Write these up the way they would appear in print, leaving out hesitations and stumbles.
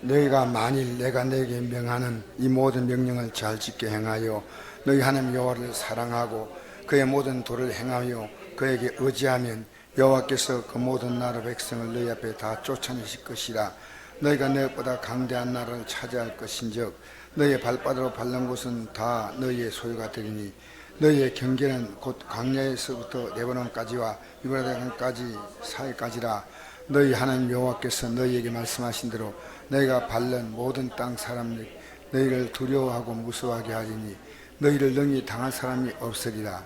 너희가 만일 내가 너에게 명하는 이 모든 명령을 잘 지켜 행하여 너희 하나님 여호와를 사랑하고 그의 모든 도를 행하여 그에게 의지하면 여호와께서 그 모든 나라 백성을 너희 앞에 다 쫓아내실 것이라. 너희가 너희보다 강대한 나라를 차지할 것인즉 너희의 발바닥으로 밟는 곳은 다 너희의 소유가 되리니 너희의 경계는 곧 광야에서부터 레바논까지와 유브라데강까지 사이까지라. 너희 하나님 여호와께서 너희에게 말씀하신 대로 너희가 밟는 모든 땅 사람들 너희를 두려워하고 무서워하게 하리니 너희를 능히 당할 사람이 없으리라.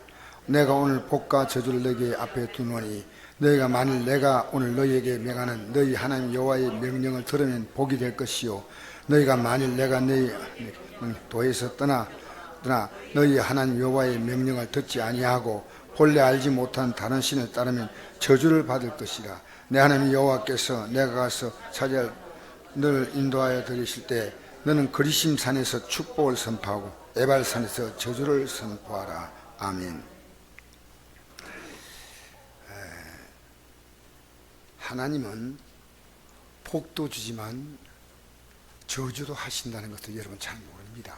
내가 오늘 복과 저주를 너희 앞에 두노니 너희가 만일 내가 오늘 너희에게 명하는 너희 하나님 여호와의 명령을 들으면 복이 될 것이요 너희가 만일 내가 너희 도에서 떠나 너희 하나님 여호와의 명령을 듣지 아니하고 본래 알지 못한 다른 신을 따르면 저주를 받을 것이라. 내 하나님 여호와께서 내가 가서 차지할 너를 인도하여 드리실 때 너는 그리심 산에서 축복을 선포하고 에발 산에서 저주를 선포하라. 아멘. 하나님은 복도 주지만 저주도 하신다는 것을 여러분 잘 모릅니다.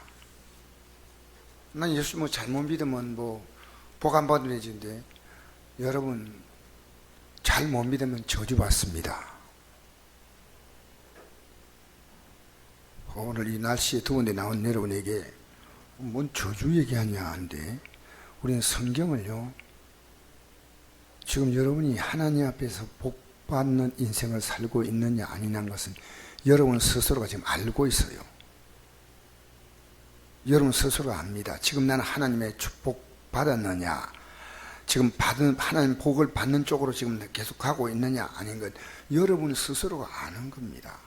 난 예수 잘못 믿으면 복 안 받으면 되는데 여러분 잘 못 믿으면 저주 받습니다. 오늘 이 날씨에 더운데 나온 여러분에게 뭔 저주 얘기하냐 하는데 우리는 성경을요 지금 여러분이 하나님 앞에서 복 받는 인생을 살고 있느냐 아니냐는 것은 여러분 스스로가 지금 알고 있어요. 여러분 스스로 압니다. 지금 나는 하나님의 축복 받았느냐, 지금 하나님 복을 받는 쪽으로 지금 계속 가고 있느냐 아닌 것 여러분 스스로가 아는 겁니다.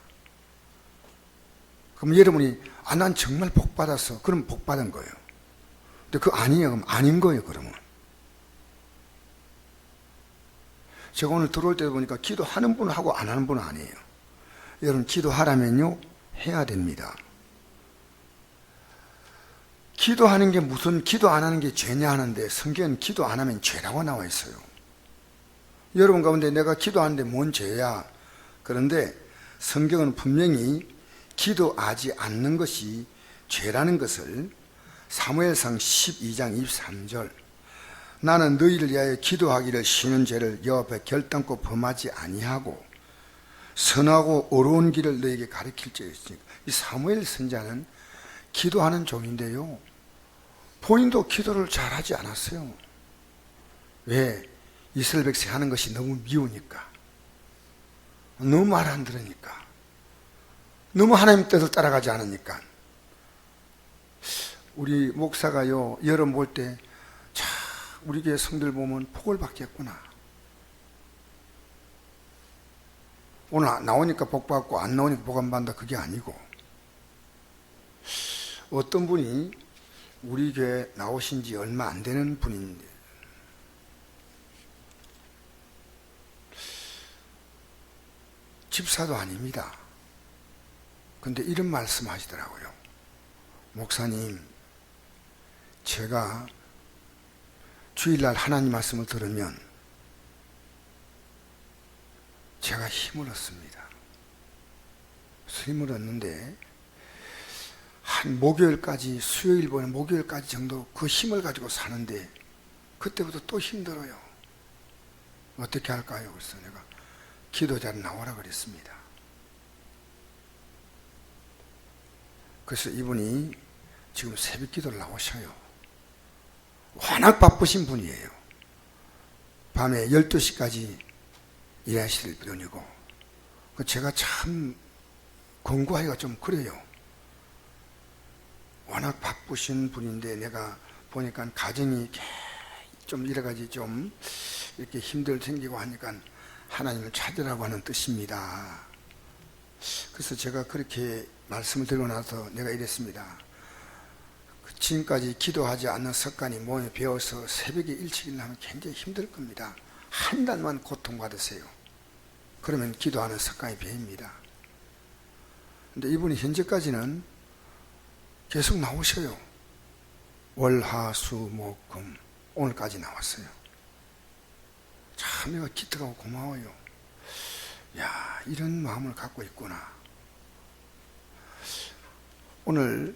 그럼 여러분이 난 정말 복 받았어. 그럼 복 받은 거예요. 근데 그거 아니에요. 그럼 아닌 거예요. 그러면 제가 오늘 들어올 때 보니까 기도하는 분은 하고 안 하는 분은 아니에요. 여러분 기도하라면요 해야 됩니다. 기도하는 게 무슨 기도 안 하는 게 죄냐 하는데 성경은 기도 안 하면 죄라고 나와 있어요. 여러분 가운데 내가 기도하는데 뭔 죄야? 그런데 성경은 분명히 기도하지 않는 것이 죄라는 것을 사무엘상 12장 23절 나는 너희를 위하여 기도하기를 쉬는 죄를 여호와 앞에 결단코 범하지 아니하고 선하고 어려운 길을 너희에게 가르칠지니까. 이 사무엘 선지자는 기도하는 종인데요 본인도 기도를 잘하지 않았어요. 왜? 이스라엘 백성이 하는 것이 너무 미우니까, 너무 말 안 들으니까, 너무 하나님 뜻을 따라가지 않으니까. 우리 목사가요 여름 볼 때 우리 교회 성들 보면 복을 받겠구나. 오늘 나오니까 복 받고 안 나오니까 복 안 받는다 그게 아니고 어떤 분이 우리 교회 나오신 지 얼마 안 되는 분인데 집사도 아닙니다. 근데 이런 말씀 하시더라고요. 목사님, 제가 주일날 하나님 말씀을 들으면 제가 힘을 얻습니다. 힘을 얻는데 한 목요일까지, 수요일보다 목요일까지 정도 그 힘을 가지고 사는데 그때부터 또 힘들어요. 어떻게 할까요? 그래서 내가 기도 잘 나오라 그랬습니다. 그래서 이분이 지금 새벽 기도를 나오셔요. 워낙 바쁘신 분이에요. 밤에 12시까지 일하실 분이고 제가 참 권고하기가 좀 그래요. 워낙 바쁘신 분인데 내가 보니까 가정이 좀 여러 가지 좀 이렇게 힘들 생기고 하니까 하나님을 찾으라고 하는 뜻입니다. 그래서 제가 그렇게 말씀을 드리고 나서 내가 이랬습니다. 지금까지 기도하지 않는 습관이 몸에 배어서 새벽에 일찍 일어나면 굉장히 힘들 겁니다. 한 달만 고통받으세요. 그러면 기도하는 습관이 배입니다. 근데 이분이 현재까지는 계속 나오셔요. 월, 화, 수, 목, 금 오늘까지 나왔어요. 참 내가 기특하고 고마워요. 야, 이런 마음을 갖고 있구나. 오늘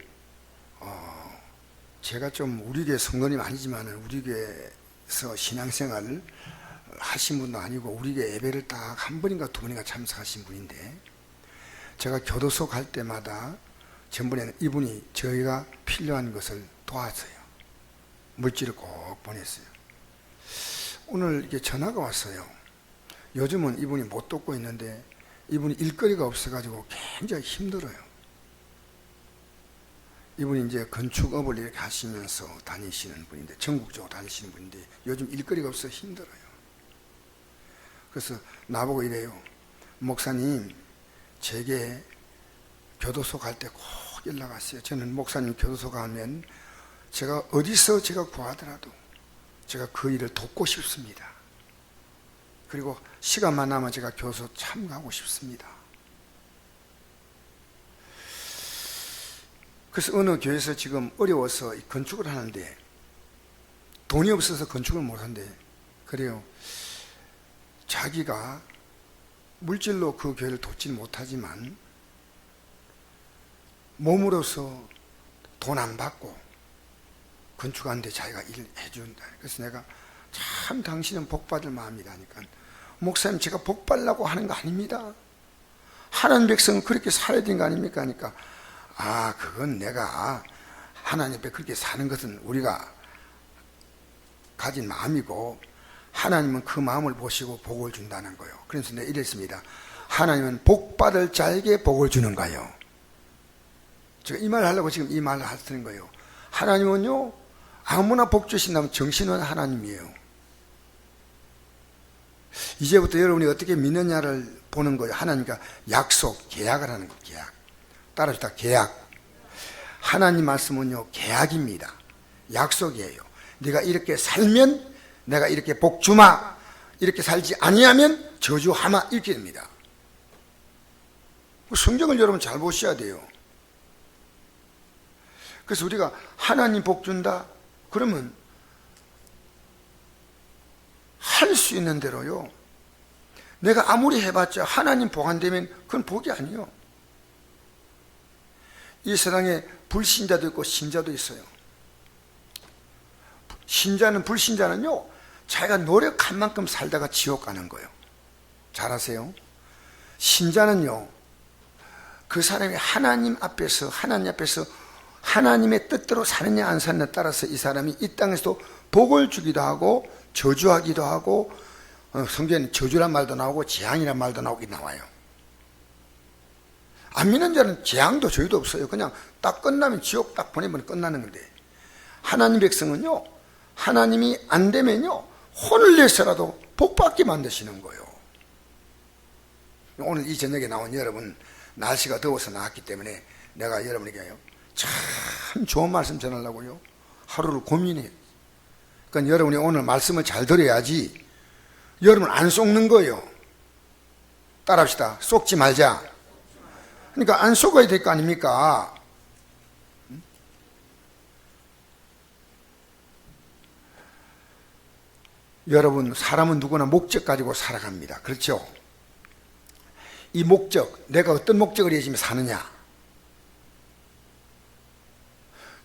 제가 좀 우리 교회 성도님 아니지만 우리 교회에서 신앙생활을 하신 분도 아니고 우리 교회 예배를 딱 한 번인가 두 번인가 참석하신 분인데, 제가 교도소 갈 때마다 전번에는 이분이 저희가 필요한 것을 도왔어요. 물질을 꼭 보냈어요. 오늘 이게 전화가 왔어요. 요즘은 이분이 못 돕고 있는데 이분이 일거리가 없어가지고 굉장히 힘들어요. 이분이 이제 건축업을 이렇게 하시면서 다니시는 분인데, 전국적으로 다니시는 분인데 요즘 일거리가 없어서 힘들어요. 그래서 나보고 이래요. 목사님, 제게 교도소 갈 때 꼭 연락하세요. 저는 목사님 교도소 가면 제가 어디서 제가 구하더라도 제가 그 일을 돕고 싶습니다. 그리고 시간만 나면 제가 교도소 참가하고 싶습니다. 그래서 어느 교회에서 지금 어려워서 건축을 하는데 돈이 없어서 건축을 못한대. 그래요. 자기가 물질로 그 교회를 돕지는 못하지만 몸으로서 돈 안 받고 건축하는데 자기가 일을 해준다. 그래서 내가 참 당신은 복받을 마음이다 하니까, 목사님 제가 복받으려고 하는 거 아닙니다. 하나님 백성은 그렇게 살아야 되는 거 아닙니까? 하니까, 아, 그건 내가 하나님 앞에 그렇게 사는 것은 우리가 가진 마음이고 하나님은 그 마음을 보시고 복을 준다는 거예요. 그래서 내가 이랬습니다. 하나님은 복받을 자에게 복을 주는 거예요. 제가 이 말을 하려고 지금 이 말을 하는 거예요. 하나님은요, 아무나 복 주신다면 정신은 하나님이에요. 이제부터 여러분이 어떻게 믿느냐를 보는 거예요. 하나님과 약속, 계약을 하는 거예요. 계약. 따라합시다. 계약. 하나님 말씀은요, 계약입니다. 약속이에요. 네가 이렇게 살면 내가 이렇게 복 주마, 이렇게 살지 아니하면 저주하마, 이렇게 됩니다. 성경을 여러분 잘 보셔야 돼요. 그래서 우리가 하나님 복 준다 그러면 할 수 있는 대로요, 내가 아무리 해봤자 하나님 복 안 되면 그건 복이 아니에요. 이 세상에 불신자도 있고 신자도 있어요. 신자는, 불신자는요, 자기가 노력한 만큼 살다가 지옥 가는 거예요. 잘 아세요? 신자는요, 그 사람이 하나님 앞에서 하나님의 뜻대로 사느냐 안 사느냐에 따라서 이 사람이 이 땅에서도 복을 주기도 하고 저주하기도 하고, 성경에는 저주란 말도 나오고 재앙이란 말도 나오긴 나와요. 안 믿는 자는 재앙도 저주도 없어요. 그냥 딱 끝나면 지옥 딱 보내면 끝나는 건데, 하나님 백성은요, 하나님이 안 되면요, 혼을 내서라도 복받게 만드시는 거예요. 오늘 이 저녁에 나온 여러분, 날씨가 더워서 나왔기 때문에 내가 여러분에게요, 참 좋은 말씀 전하려고요, 하루를 고민해요. 그러니까 여러분이 오늘 말씀을 잘 들어야지 여러분 안 속는 거예요. 따라합시다. 속지 말자. 그러니까 안 속아야 될 거 아닙니까? 여러분, 사람은 누구나 목적 가지고 살아갑니다. 그렇죠? 이 목적, 내가 어떤 목적을 가지고 사느냐.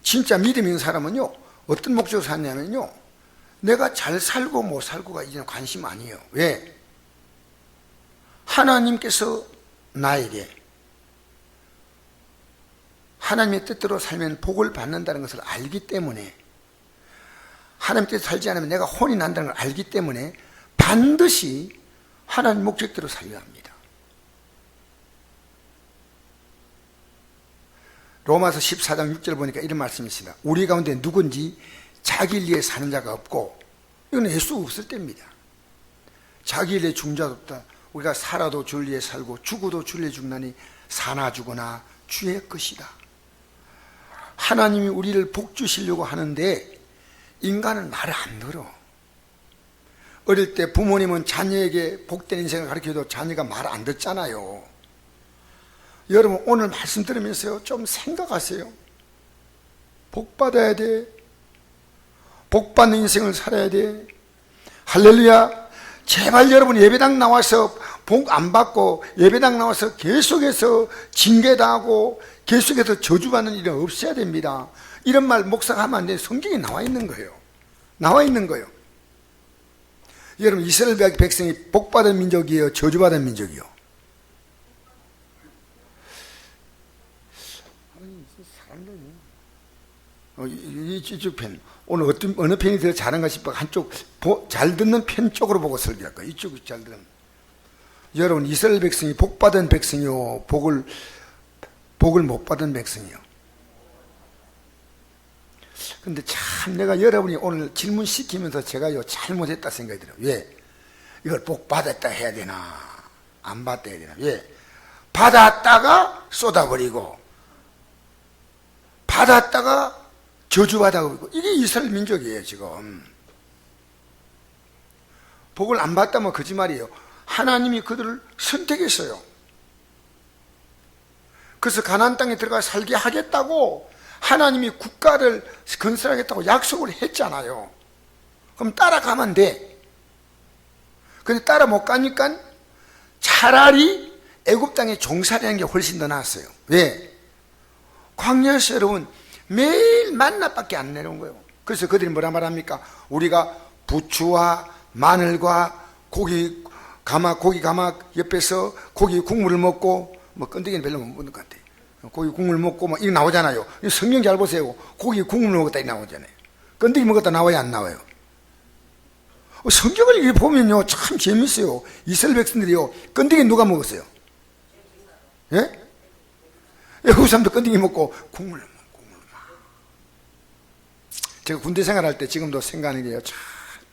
진짜 믿음 있는 사람은요, 어떤 목적으로 사느냐면요, 내가 잘 살고 못 살고가 이제는 관심 아니에요. 왜? 하나님께서 나에게 하나님의 뜻대로 살면 복을 받는다는 것을 알기 때문에, 하나님 뜻대로 살지 않으면 내가 혼이 난다는 걸 알기 때문에 반드시 하나님 목적대로 살려야 합니다. 로마서 14장 6절 보니까 이런 말씀이 있습니다. 우리 가운데 누군지 자기를 위해 사는 자가 없고, 이건 예수 없을 때입니다. 자기를 위해 죽는 자도 없다. 우리가 살아도 주를 위해 살고 죽어도 주를 위해 죽나니 사나 죽으나 주의 것이다. 하나님이 우리를 복 주시려고 하는데 인간은 말을 안 들어. 어릴 때 부모님은 자녀에게 복된 인생을 가르쳐도 자녀가 말을 안 듣잖아요. 여러분, 오늘 말씀 들으면서요, 좀 생각하세요. 복 받아야 돼. 복 받는 인생을 살아야 돼. 할렐루야. 제발 여러분 예배당 나와서 복 안 받고 예배당 나와서 계속해서 징계당하고 계속해서 저주받는 일은 없어야 됩니다. 이런 말 목사가 하면 안 돼. 성경에 나와 있는 거예요. 나와 있는 거예요. 여러분, 이스라엘 백성이 복받은 민족이에요, 저주받은 민족이요? 이쪽 편, 오늘 어느 편이 더 잘한가 싶어 한쪽 잘 듣는 편 쪽으로 보고 설교할 거예요. 이쪽이 잘 듣는. 여러분, 이스라엘 백성이 복받은 백성이요, 복을 못 받은 백성이요? 근데 참 내가 여러분이 오늘 질문 시키면서 제가요 잘못했다 생각이 들어요. 왜? 이걸 복 받았다 해야 되나 안 받다 해야 되나? 왜? 받았다가 쏟아버리고 받았다가 저주받아버리고, 이게 이스라엘 민족이에요. 지금 복을 안 받다면 거짓말이에요. 하나님이 그들을 선택했어요. 그래서 가나안 땅에 들어가 살게 하겠다고 하나님이 국가를 건설하겠다고 약속을 했잖아요. 그럼 따라가면 돼. 근데 따라 못 가니까 차라리 애굽 땅에 종살이하는 게 훨씬 더 나았어요. 왜? 광야에서 여러분 매일 만나밖에 안 내려온 거예요. 그래서 그들이 뭐라 말합니까? 우리가 부추와 마늘과 고기 가막 옆에서 고기 국물을 먹고, 뭐 건더기는 별로 못 먹는 것 같아요. 고기 국물 먹고 뭐 이거 나오잖아요. 성경 잘 보세요. 고기 국물 먹었다 이 나오잖아요. 건더기 먹었다 나와요, 안 나와요? 성경을 이렇게 보면요 참 재밌어요. 이스라엘 백성들이요 건더기 누가 먹었어요? 예? 애국 사람도 건더기 먹고 국물 먹고. 제가 군대 생활할 때 지금도 생각하는 게요 참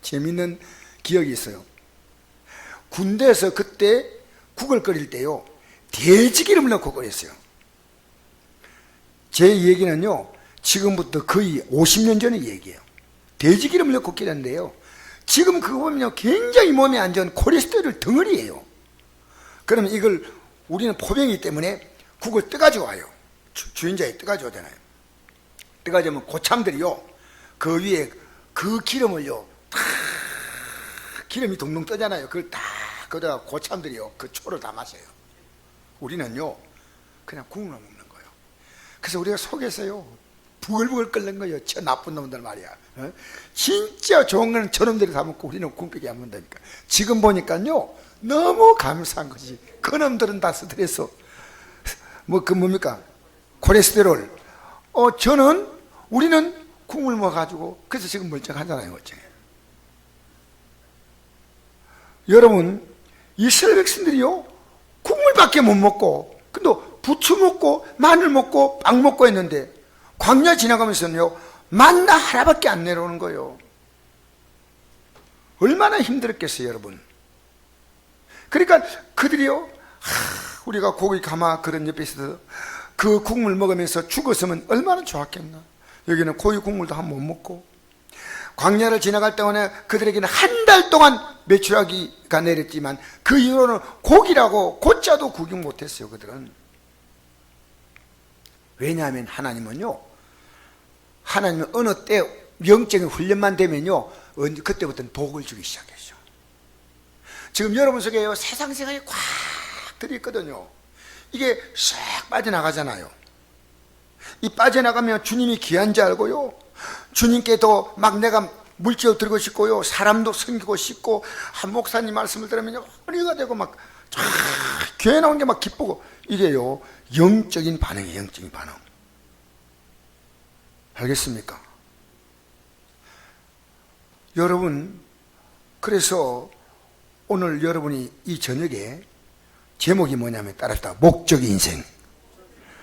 재밌는 기억이 있어요. 군대에서 그때 국을 끓일 때요 돼지기름을 넣고 끓였어요. 제 얘기는요 지금부터 거의 50년 전의 얘기예요. 돼지기름을 넣고 끓였는데요, 지금 그거 보면요 굉장히 몸에 안 좋은 콜레스테롤 덩어리예요. 그러면 이걸 우리는 포병이기 때문에 국을 떠가지고 와요. 주인장이 떠가지고 오잖아요. 떠가지고 오면 고참들이요 그 위에 그 기름을요 탁 기름이 동동 떠잖아요. 그걸 딱 거기다가 고참들이요 그 초를 다 마셔요. 우리는요 그냥 국물만 먹는 거예요. 그래서 우리가 속에서요 부글부글 끓는 거예요. 저 나쁜 놈들 말이야. 어? 진짜 좋은 거는 저놈들이 다 먹고 우리는 국밖에 안 먹는다니까. 지금 보니까요 너무 감사한 거지. 그놈들은 다 스트레스 뭡니까 콜레스테롤. 우리는 국물 먹어가지고 그래서 지금 멀쩡하잖아요. 어째. 여러분, 이스라엘 백성들이요 국물밖에 못 먹고, 근데 부추 먹고 마늘 먹고 빵 먹고 했는데 광야 지나가면서는요 만나 하나밖에 안 내려오는 거예요. 얼마나 힘들었겠어요, 여러분. 그러니까 그들이요 우리가 고기 가마 그런 옆에 있어서 그 국물 먹으면서 죽었으면 얼마나 좋았겠나. 여기는 고기 국물도 한 번 못 먹고, 광야를 지나갈 동안에 그들에게는 한 달 동안 메추라기가 내렸지만 그 이후로는 고기라고 곧자도 구경 못했어요. 그들은. 왜냐하면 하나님은 어느 때 영적인 훈련만 되면요 그때부터는 복을 주기 시작했죠. 지금 여러분 속에요 세상 생각이 꽉 들어있거든요. 이게 싹 빠져나가잖아요. 이 빠져나가면 주님이 귀한 줄 알고요 주님께도 막 내가 물질도 들고 싶고요 사람도 섬기고 싶고, 한 목사님 말씀을 들으면 허리가 되고 막 교회 나온 게 막 기쁘고, 이게요 영적인 반응이에요. 영적인 반응. 알겠습니까? 여러분, 그래서 오늘 여러분이 이 저녁에 제목이 뭐냐면 따라서 목적의 인생.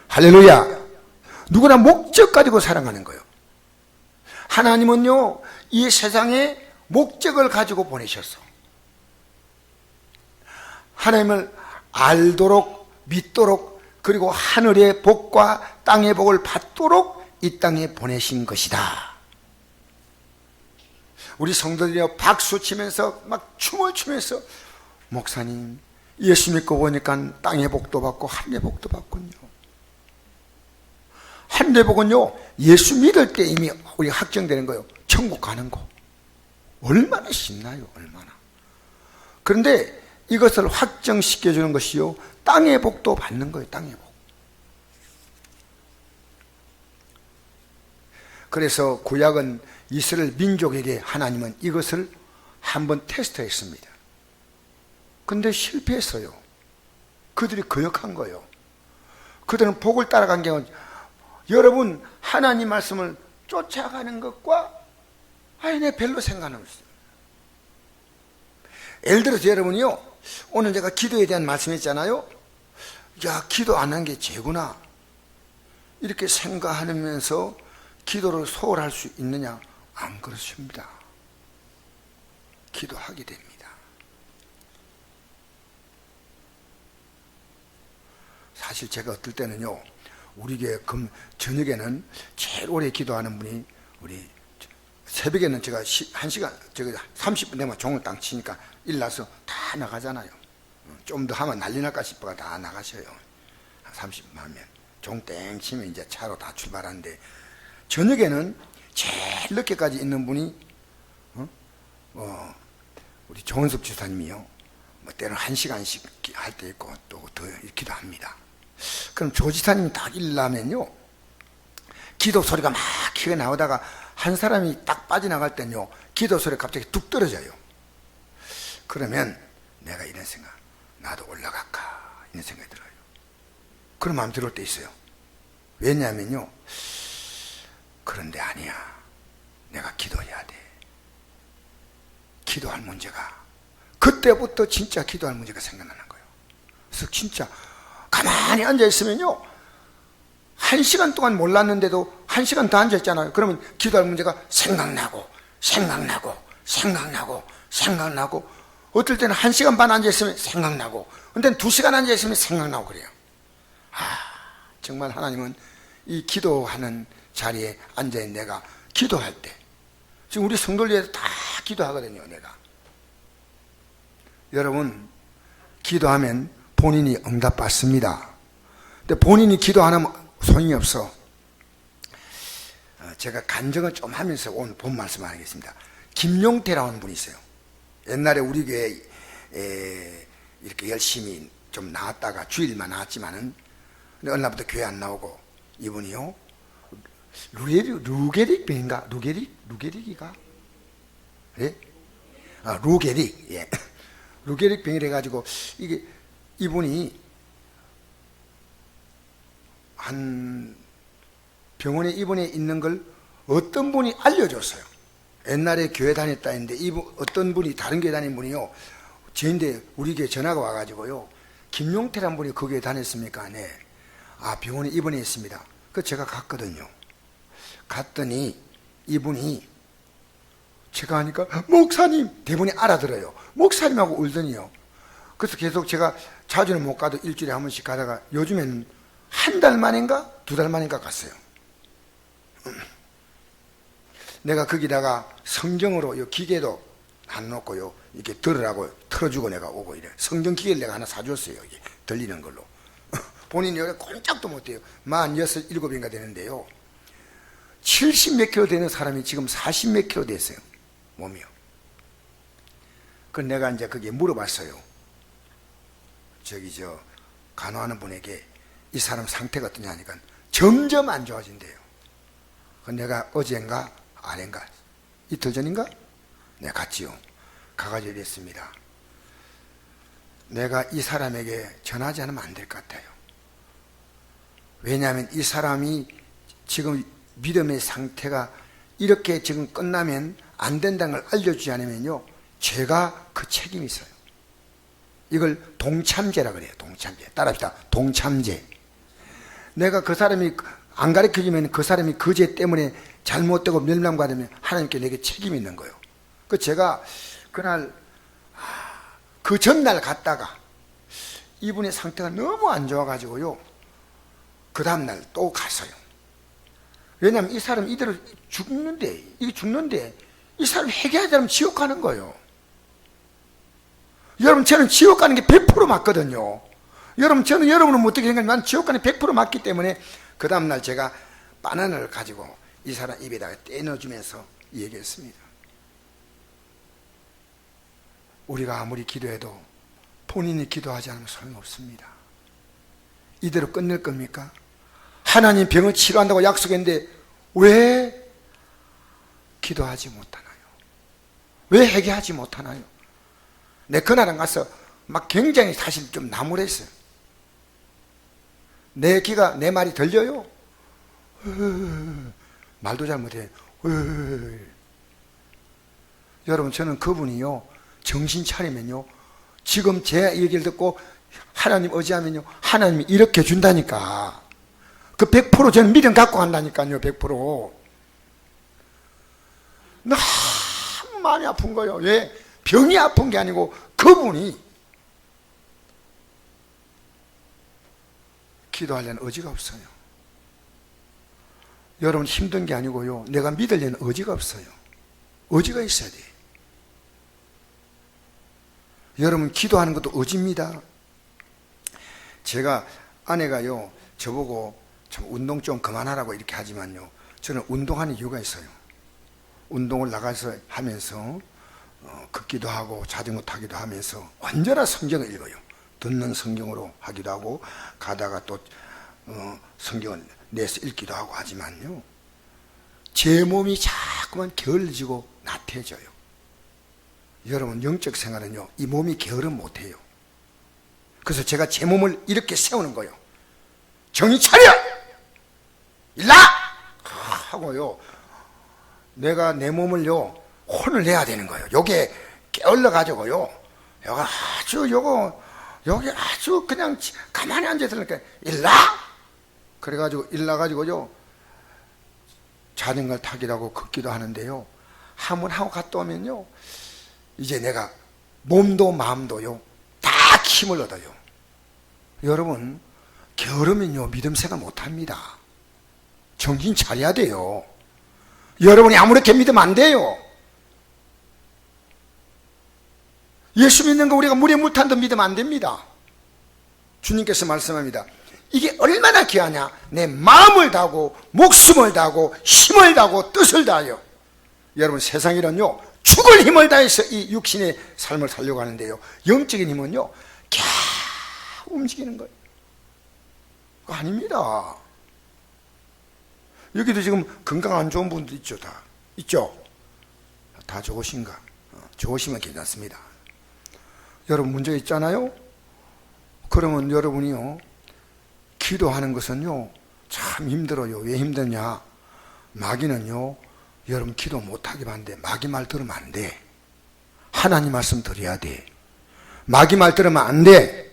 할렐루야. 누구나 목적 가지고 살아가는 거예요. 하나님은요 이 세상에 목적을 가지고 보내셨어. 하나님을 알도록 믿도록, 그리고 하늘의 복과 땅의 복을 받도록 이 땅에 보내신 것이다. 우리 성도들이 박수 치면서 막 춤을 추면서 목사님 예수 믿고 보니까 땅의 복도 받고 하늘의 복도 받군요. 하늘의 복은요 예수 믿을 때 이미 우리 확정되는 거예요. 천국 가는 거. 얼마나 신나요. 얼마나. 그런데 이것을 확정시켜주는 것이요, 땅의 복도 받는 거예요. 땅의 복. 그래서 구약은 이스라엘 민족에게 하나님은 이것을 한번 테스트했습니다. 근데 실패했어요. 그들이 거역한 거예요. 그들은 복을 따라간 게 아니라, 여러분 하나님 말씀을 쫓아가는 것과 내 별로 상관은 없어요. 예를 들어서 여러분이요, 오늘 제가 기도에 대한 말씀했잖아요. 야, 기도 안 한 게 죄구나 이렇게 생각하면서 기도를 소홀할 수 있느냐? 안 그렇습니다. 기도하게 됩니다. 사실 제가 어떨 때는요, 우리 교회 저녁에는 제일 오래 기도하는 분이, 우리 새벽에는 제가 1시간, 30분 되면 종을 땅 치니까 일나서 다 나가잖아요. 좀 더 하면 난리 날까 싶어가 다 나가셔요. 30분 하면 종 땡 치면 이제 차로 다 출발하는데, 저녁에는 제일 늦게까지 있는 분이 우리 조은석 지사님이요. 때로는 1시간씩 할 때 있고 또 더 기도합니다. 그럼 조 지사님이 딱 일나면요, 기도 소리가 막 크게 나오다가 한 사람이 딱 빠져나갈 때는요, 기도 소리가 갑자기 뚝 떨어져요. 그러면 내가 이런 생각, 나도 올라갈까 이런 생각이 들어요. 그런 마음 들어올 때 있어요. 왜냐하면요, 그런데 아니야, 내가 기도해야 돼. 기도할 문제가, 그때부터 진짜 기도할 문제가 생각나는 거예요. 그래서 진짜 가만히 앉아있으면요, 1시간 동안 몰랐는데도 1시간 더 앉아있잖아요. 그러면 기도할 문제가 생각나고 어떨 때는 1시간 반 앉아있으면 생각나고, 근데 2시간 앉아있으면 생각나고 그래요. 정말 하나님은 이 기도하는 자리에 앉아있는 내가 기도할 때, 지금 우리 성도를 위해서 다 기도하거든요. 내가, 여러분, 기도하면 본인이 응답받습니다. 근데 본인이 기도 안 하면 소용이 없어. 제가 간증을 좀 하면서 오늘 본 말씀 하겠습니다. 김용태라는 분이 있어요. 옛날에 우리 교회에 이렇게 열심히 좀 나왔다가 주일만 나왔지만은, 근데 어느 날부터 교회 안 나오고, 이분이요, 루게릭병인가? 루게릭이가? 예? 루게릭, 예. 루게릭병이래 가지고, 이분이 한 병원에 입원해 있는 걸 어떤 분이 알려줬어요. 옛날에 교회 다녔다 했는데, 어떤 분이, 다른 교회 다닌 분이요, 저인데 우리 교회 전화가 와가지고요, 김용태란 분이 거기에 다녔습니까? 네. 병원에 입원해 있습니다. 그래서 제가 갔거든요. 갔더니 이분이, 제가 하니까 목사님, 대부분이 알아들어요. 목사님하고 울더니요. 그래서 계속 제가 자주는 못 가도 일주일에 한 번씩 가다가 요즘에는 한 달 만인가 2달 만인가 갔어요. 내가 거기다가 성경으로 요 기계도 안 놓고요, 이렇게 들으라고 틀어주고 내가 오고 이래. 성경 기계를 내가 하나 사줬어요. 이게 들리는 걸로. 본인이 여기 꼼짝도 못해요. 46, 7인가 되는데요, 70 몇 킬로 되는 사람이 지금 40 몇 킬로 됐어요, 몸이요. 그 내가 이제 거기에 물어봤어요. 간호하는 분에게 이 사람 상태가 어떠냐 하니까 점점 안 좋아진대요. 그 내가 어젠가 아닌가 이틀 전인가 내가 갔지요. 가가지고 이랬습니다. 내가 이 사람에게 전하지 않으면 안 될 것 같아요. 왜냐하면 이 사람이 지금 믿음의 상태가 이렇게 지금 끝나면 안 된다는 걸 알려주지 않으면요, 제가 그 책임이 있어요. 이걸 동참제라 그래요. 동참제. 따라합시다. 동참제. 내가 그 사람이 안 가르쳐주면 그 사람이 그 죄 때문에 잘못되고 멸망받으면 하나님께 내게 책임이 있는 거예요. 그 제가 그날 그 전날 갔다가 이분의 상태가 너무 안 좋아가지고요, 그 다음날 또 갔어요. 왜냐하면 이 사람 이대로 죽는데 이 사람 회개하지 않으면 지옥 가는 거예요. 여러분, 저는 지옥 가는 게 100% 맞거든요. 여러분, 저는 여러분은 어떻게 생각하면 난 지옥 가는 게 100% 맞기 때문에 그 다음날 제가 바나나를 가지고 이 사람 입에다가 떼넣어주면서 얘기했습니다. 우리가 아무리 기도해도 본인이 기도하지 않으면 소용없습니다. 이대로 끝낼 겁니까? 하나님 병을 치료한다고 약속했는데 왜 기도하지 못하나요? 왜 회개하지 못하나요? 내 그날은 가서 막 굉장히 사실 좀 나무랬어요. 내 귀가 내 말이 들려요? 말도 잘 못해요. 여러분, 저는 그분이요, 정신 차리면요, 지금 제 얘기를 듣고 하나님 의지하면요, 하나님이 이렇게 준다니까. 그 100% 저는 믿음 갖고 간다니까요. 100%. 너무 많이 아픈 거예요. 왜? 병이 아픈 게 아니고 그분이 기도하려는 의지가 없어요. 여러분, 힘든 게 아니고요, 내가 믿으려는 의지가 없어요. 의지가 있어야 돼. 여러분, 기도하는 것도 의지입니다. 제가 아내가요, 저보고 참 운동 좀 그만하라고 이렇게 하지만요, 저는 운동하는 이유가 있어요. 운동을 나가서 하면서 걷기도 하고 자전거 타기도 하면서 언제나 성경을 읽어요. 듣는 성경으로 하기도 하고 가다가 또 성경을 내서 읽기도 하고 하지만요, 제 몸이 자꾸만 게을러지고 나태해져요. 여러분, 영적 생활은요, 이 몸이 게으르면 못해요. 그래서 제가 제 몸을 이렇게 세우는 거예요. 정신 차려! 일나! 하고요, 내가 내 몸을요, 혼을 내야 되는 거예요. 요게 게을러가지고요, 여기 아주 그냥 가만히 앉아있으니까 일나! 그래가지고 일나가지고요, 자전거를 타기도 하고 걷기도 하는데요, 한 번 하고 갔다 오면요, 이제 내가 몸도 마음도요, 다 힘을 얻어요. 여러분, 게으르면요, 믿음 생활 못합니다. 정신 차려야 돼요. 여러분이 아무렇게 믿으면 안 돼요. 예수 믿는 거 우리가 물에 물 탄 듯 믿으면 안 됩니다. 주님께서 말씀합니다. 이게 얼마나 귀하냐. 내 마음을 다하고 목숨을 다하고 힘을 다하고 뜻을 다하여. 여러분, 세상에는요, 죽을 힘을 다해서 이 육신의 삶을 살려고 하는데요, 영적인 힘은요, 캬 움직이는 거예요. 그거 아닙니다. 여기도 지금 건강 안 좋은 분도 있죠. 다 있죠. 다 좋으신가? 좋으시면 괜찮습니다. 여러분, 문제 있잖아요. 그러면 여러분이요, 기도하는 것은요, 참 힘들어요. 왜 힘드냐? 마귀는요, 여러분 기도 못하게 하는데 마귀 말 들으면 안 돼. 하나님 말씀 드려야 돼. 마귀 말 들으면 안 돼.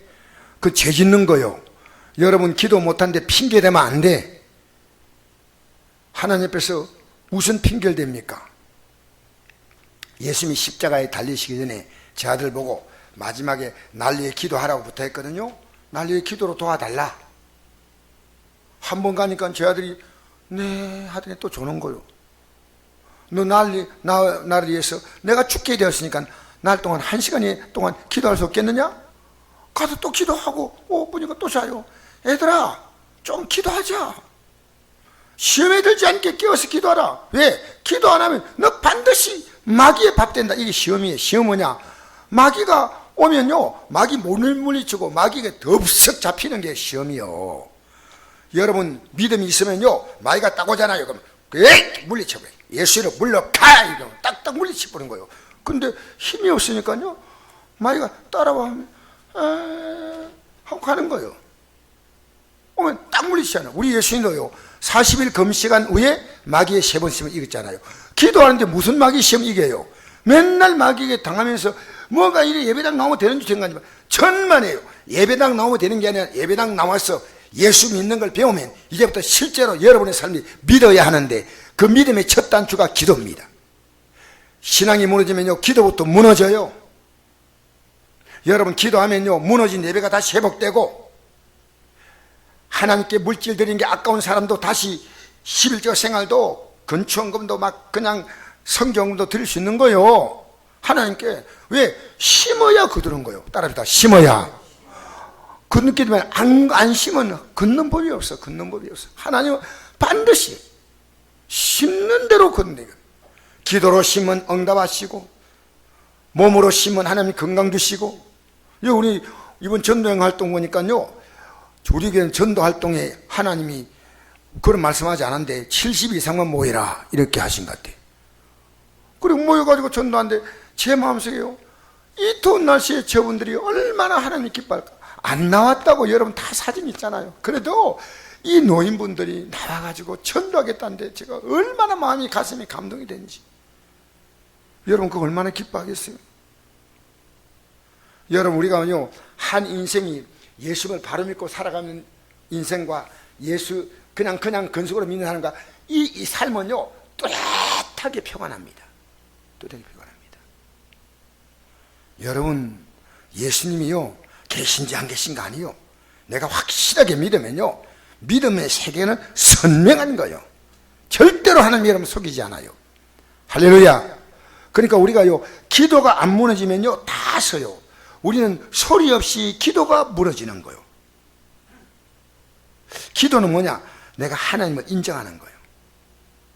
그 죄 짓는 거요. 여러분 기도 못하는데 핑계 대면 안 돼. 하나님 앞에서 무슨 핑계를 댑니까? 예수님이 십자가에 달리시기 전에 제 아들 보고 마지막에 난리에 기도하라고 부탁했거든요. 난리에 기도로 도와달라. 한 번 가니까 제 아들이 네 하더니 또 조는 거요. 너 나를 위해서 내가 죽게 되었으니까 날 동안 1시간 동안 기도할 수 없겠느냐? 가서 또 기도하고 보니까 또 자요. 얘들아, 좀 기도하자. 시험에 들지 않게 깨어서 기도하라. 왜? 기도 안 하면 너 반드시 마귀에 밥 된다. 이게 시험이에요. 시험 뭐냐? 마귀가 오면요, 마귀 몸을 물리치고 마귀가 덥석 잡히는 게 시험이요. 여러분 믿음이 있으면요, 마귀가 딱 오잖아요. 그럼 물리쳐버려. 예수를 물러가! 이러면 딱딱 물리쳐버리는 거예요. 근데 힘이 없으니까요, 마귀가 따라와 하면 하고 가는 거예요. 오면 딱 물리치잖아요. 우리 예수님도요, 40일 금식한 후에 마귀의 3번 시험을 이겼잖아요. 기도하는데 무슨 마귀 시험 이겨요? 맨날 마귀에게 당하면서 뭐가 이래 예배당 나오면 되는 줄 생각하지만 천만에요. 예배당 나오면 되는 게 아니라 예배당 나와서 예수 믿는 걸 배우면 이제부터 실제로 여러분의 삶이 믿어야 하는데, 그 믿음의 첫 단추가 기도입니다. 신앙이 무너지면요, 기도부터 무너져요. 여러분 기도하면요, 무너진 예배가 다시 회복되고, 하나님께 물질 드리는 게 아까운 사람도 다시 11조 생활도 근처원금도 막 그냥 성경도 드릴 수 있는 거예요. 하나님께. 왜? 심어야 거두는 거예요. 따라합시다. 심어야. 걷게 되면 안 심으면 걷는 법이 없어. 걷는 법이 없어. 하나님은 반드시 심는 대로 걷는 거예요. 기도로 심은 응답하시고, 몸으로 심은 하나님 건강 주시고, 우리 이번 전도행 활동 보니까요, 우리 교회는 전도 활동에 하나님이 그런 말씀하지 않았는데 70 이상만 모이라 이렇게 하신 것 같아요. 그리고 모여가지고 전도하는데 제 마음속에요, 이 더운 날씨에 저분들이 얼마나 하나님 기뻐할까. 안 나왔다고 여러분 다 사진 있잖아요. 그래도 이 노인분들이 나와가지고 전도하겠다는데 제가 얼마나 마음이 가슴이 감동이 되는지. 여러분 그거 얼마나 기뻐하겠어요. 여러분 우리가요, 한 인생이 예수를 바로 믿고 살아가는 인생과 예수 그냥 근속으로 믿는 사람과 이 삶은요 뚜렷하게 평안합니다. 뚜렷하게 평안합니다. 여러분 예수님이요 계신지 안 계신가 아니요, 내가 확실하게 믿으면요 믿음의 세계는 선명한 거예요. 절대로 하나님 여러분 속이지 않아요. 할렐루야. 그러니까 우리가요 기도가 안 무너지면요 다 서요. 우리는 소리 없이 기도가 무너지는 거예요. 기도는 뭐냐? 내가 하나님을 인정하는 거예요.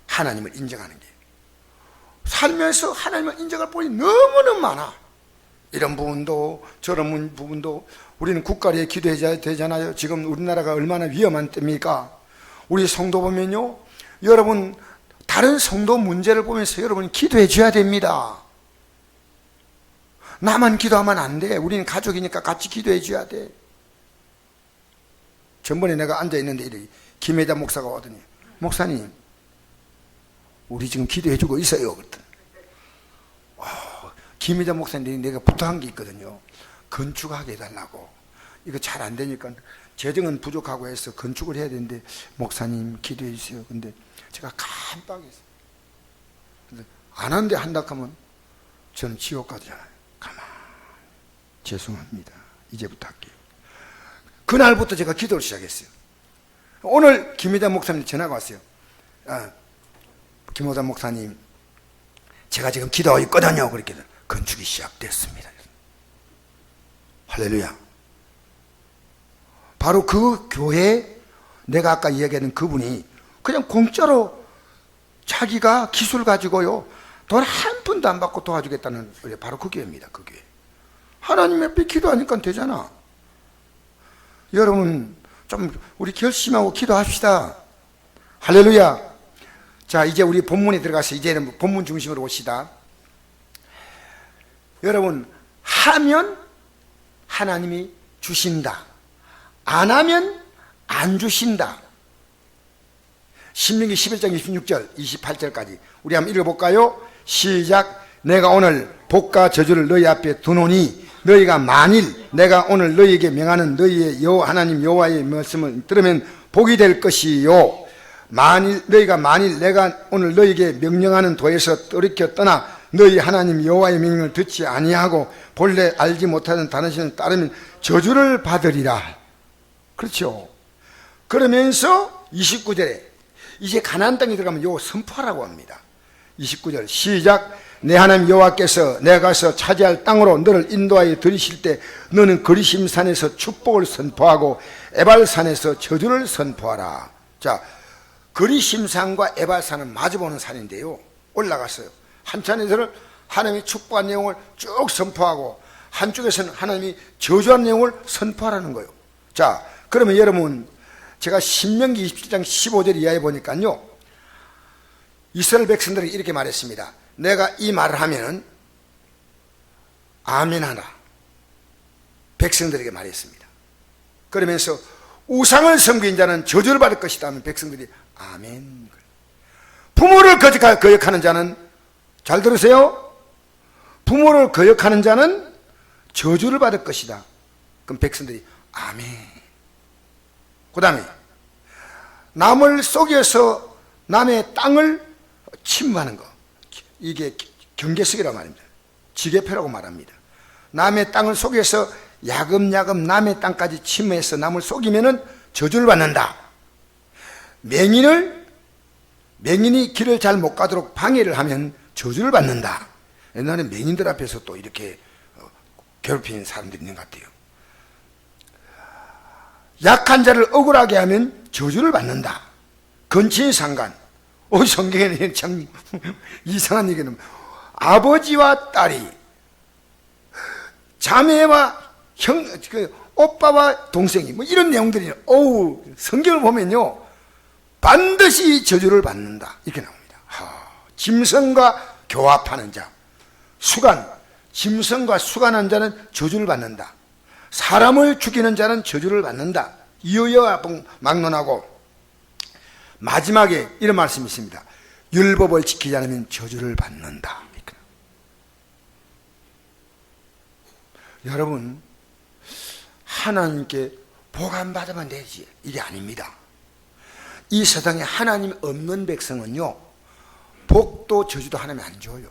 하나님을 인정하는 게. 살면서 하나님을 인정할 부분이 너무너무 많아. 이런 부분도 저런 부분도. 우리는 국가를 위해 기도해야 되잖아요. 지금 우리나라가 얼마나 위험한 때입니까? 우리 성도 보면요, 여러분 다른 성도 문제를 보면서 여러분이 기도해 줘야 됩니다. 나만 기도하면 안 돼. 우리는 가족이니까 같이 기도해 줘야 돼. 전번에 내가 앉아있는데 김혜자 목사가 오더니, 목사님 우리 지금 기도해 주고 있어요. 그랬더니 김혜자 목사님 내가 부탁한 게 있거든요. 건축하게 해달라고. 이거 잘 안 되니까 재정은 부족하고 해서 건축을 해야 되는데 목사님 기도해 주세요. 근데 제가 깜빡했어요. 안 한대 한다 하면 저는 지옥 가잖아요. 가만, 죄송합니다. 이제부터 할게요. 그날부터 제가 기도를 시작했어요. 오늘 김희자 목사님 전화가 왔어요. 김호자 목사님, 제가 지금 기도하고 있거든요. 그렇게 건축이 시작됐습니다. 할렐루야. 바로 그 교회, 내가 아까 이야기하는 그분이 그냥 공짜로 자기가 기술 가지고요 돈 한 푼도 안 받고 도와주겠다는, 바로 그 교회입니다. 그 교회. 하나님 옆에 기도하니까 되잖아. 여러분 좀 우리 결심하고 기도합시다. 할렐루야. 자, 이제 우리 본문에 들어가서 이제는 본문 중심으로 봅시다. 여러분, 하면 하나님이 주신다, 안 하면 안 주신다. 신명기 11장 26절 28절까지 우리 한번 읽어볼까요? 시작. 내가 오늘 복과 저주를 너희 앞에 두노니 너희가 만일 내가 오늘 너희에게 명하는 너희의 하나님 여호와의 말씀을 들으면 복이 될 것이요, 너희가 만일 내가 오늘 너희에게 명령하는 도에서 돌이켜 떠나 너희 하나님 여호와의 명령을 듣지 아니하고 본래 알지 못하는 다른 신을 따르면 저주를 받으리라. 그렇죠. 그러면서 29절에 이제 가나안 땅에 들어가면 요 선포하라고 합니다. 29절 시작. 내 하나님 여호와께서 내가 가서 차지할 땅으로 너를 인도하여 들이실 때 너는 그리심산에서 축복을 선포하고 에발산에서 저주를 선포하라. 자, 그리심산과 에발산은 마주보는 산인데요, 올라갔어요. 한편에서는 하나님이 축복한 내용을 쭉 선포하고 한쪽에서는 하나님이 저주한 내용을 선포하라는 거예요. 자, 그러면 여러분, 제가 신명기 27장 15절 이하에 보니까요, 이스라엘 백성들이 이렇게 말했습니다. 내가 이 말을 하면은 아멘 하라. 백성들에게 말했습니다. 그러면서 우상을 섬긴 자는 저주를 받을 것이다 하면 백성들이 아멘. 부모를 거역하는 자는, 잘 들으세요, 부모를 거역하는 자는 저주를 받을 것이다. 그럼 백성들이 아멘. 그 다음에 남을 속여서 남의 땅을 침범하는 거, 이게 경계석이라고 말입니다. 지게표라고 말합니다. 남의 땅을 속여서 야금야금 남의 땅까지 침범해서 남을 속이면은 저주를 받는다. 맹인이 길을 잘 못 가도록 방해를 하면 저주를 받는다. 옛날에 맹인들 앞에서 또 이렇게 괴롭히는 사람들이 있는 것 같아요. 약한 자를 억울하게 하면 저주를 받는다. 건친이 상간. 성경에는 참 이상한 얘기는, 아버지와 딸이, 자매와 오빠와 동생이 뭐 이런 내용들이 성경을 보면요 반드시 저주를 받는다 이렇게 나옵니다. 짐승과 교합하는 자, 짐승과 수간한 자는 저주를 받는다. 사람을 죽이는 자는 저주를 받는다. 이어야 막론하고 마지막에 이런 말씀이 있습니다. 율법을 지키지 않으면 저주를 받는다. 여러분, 하나님께 복 안 받으면 되지 이게 아닙니다. 이 세상에 하나님 없는 백성은요 복도 저주도 하나님 안 줘요.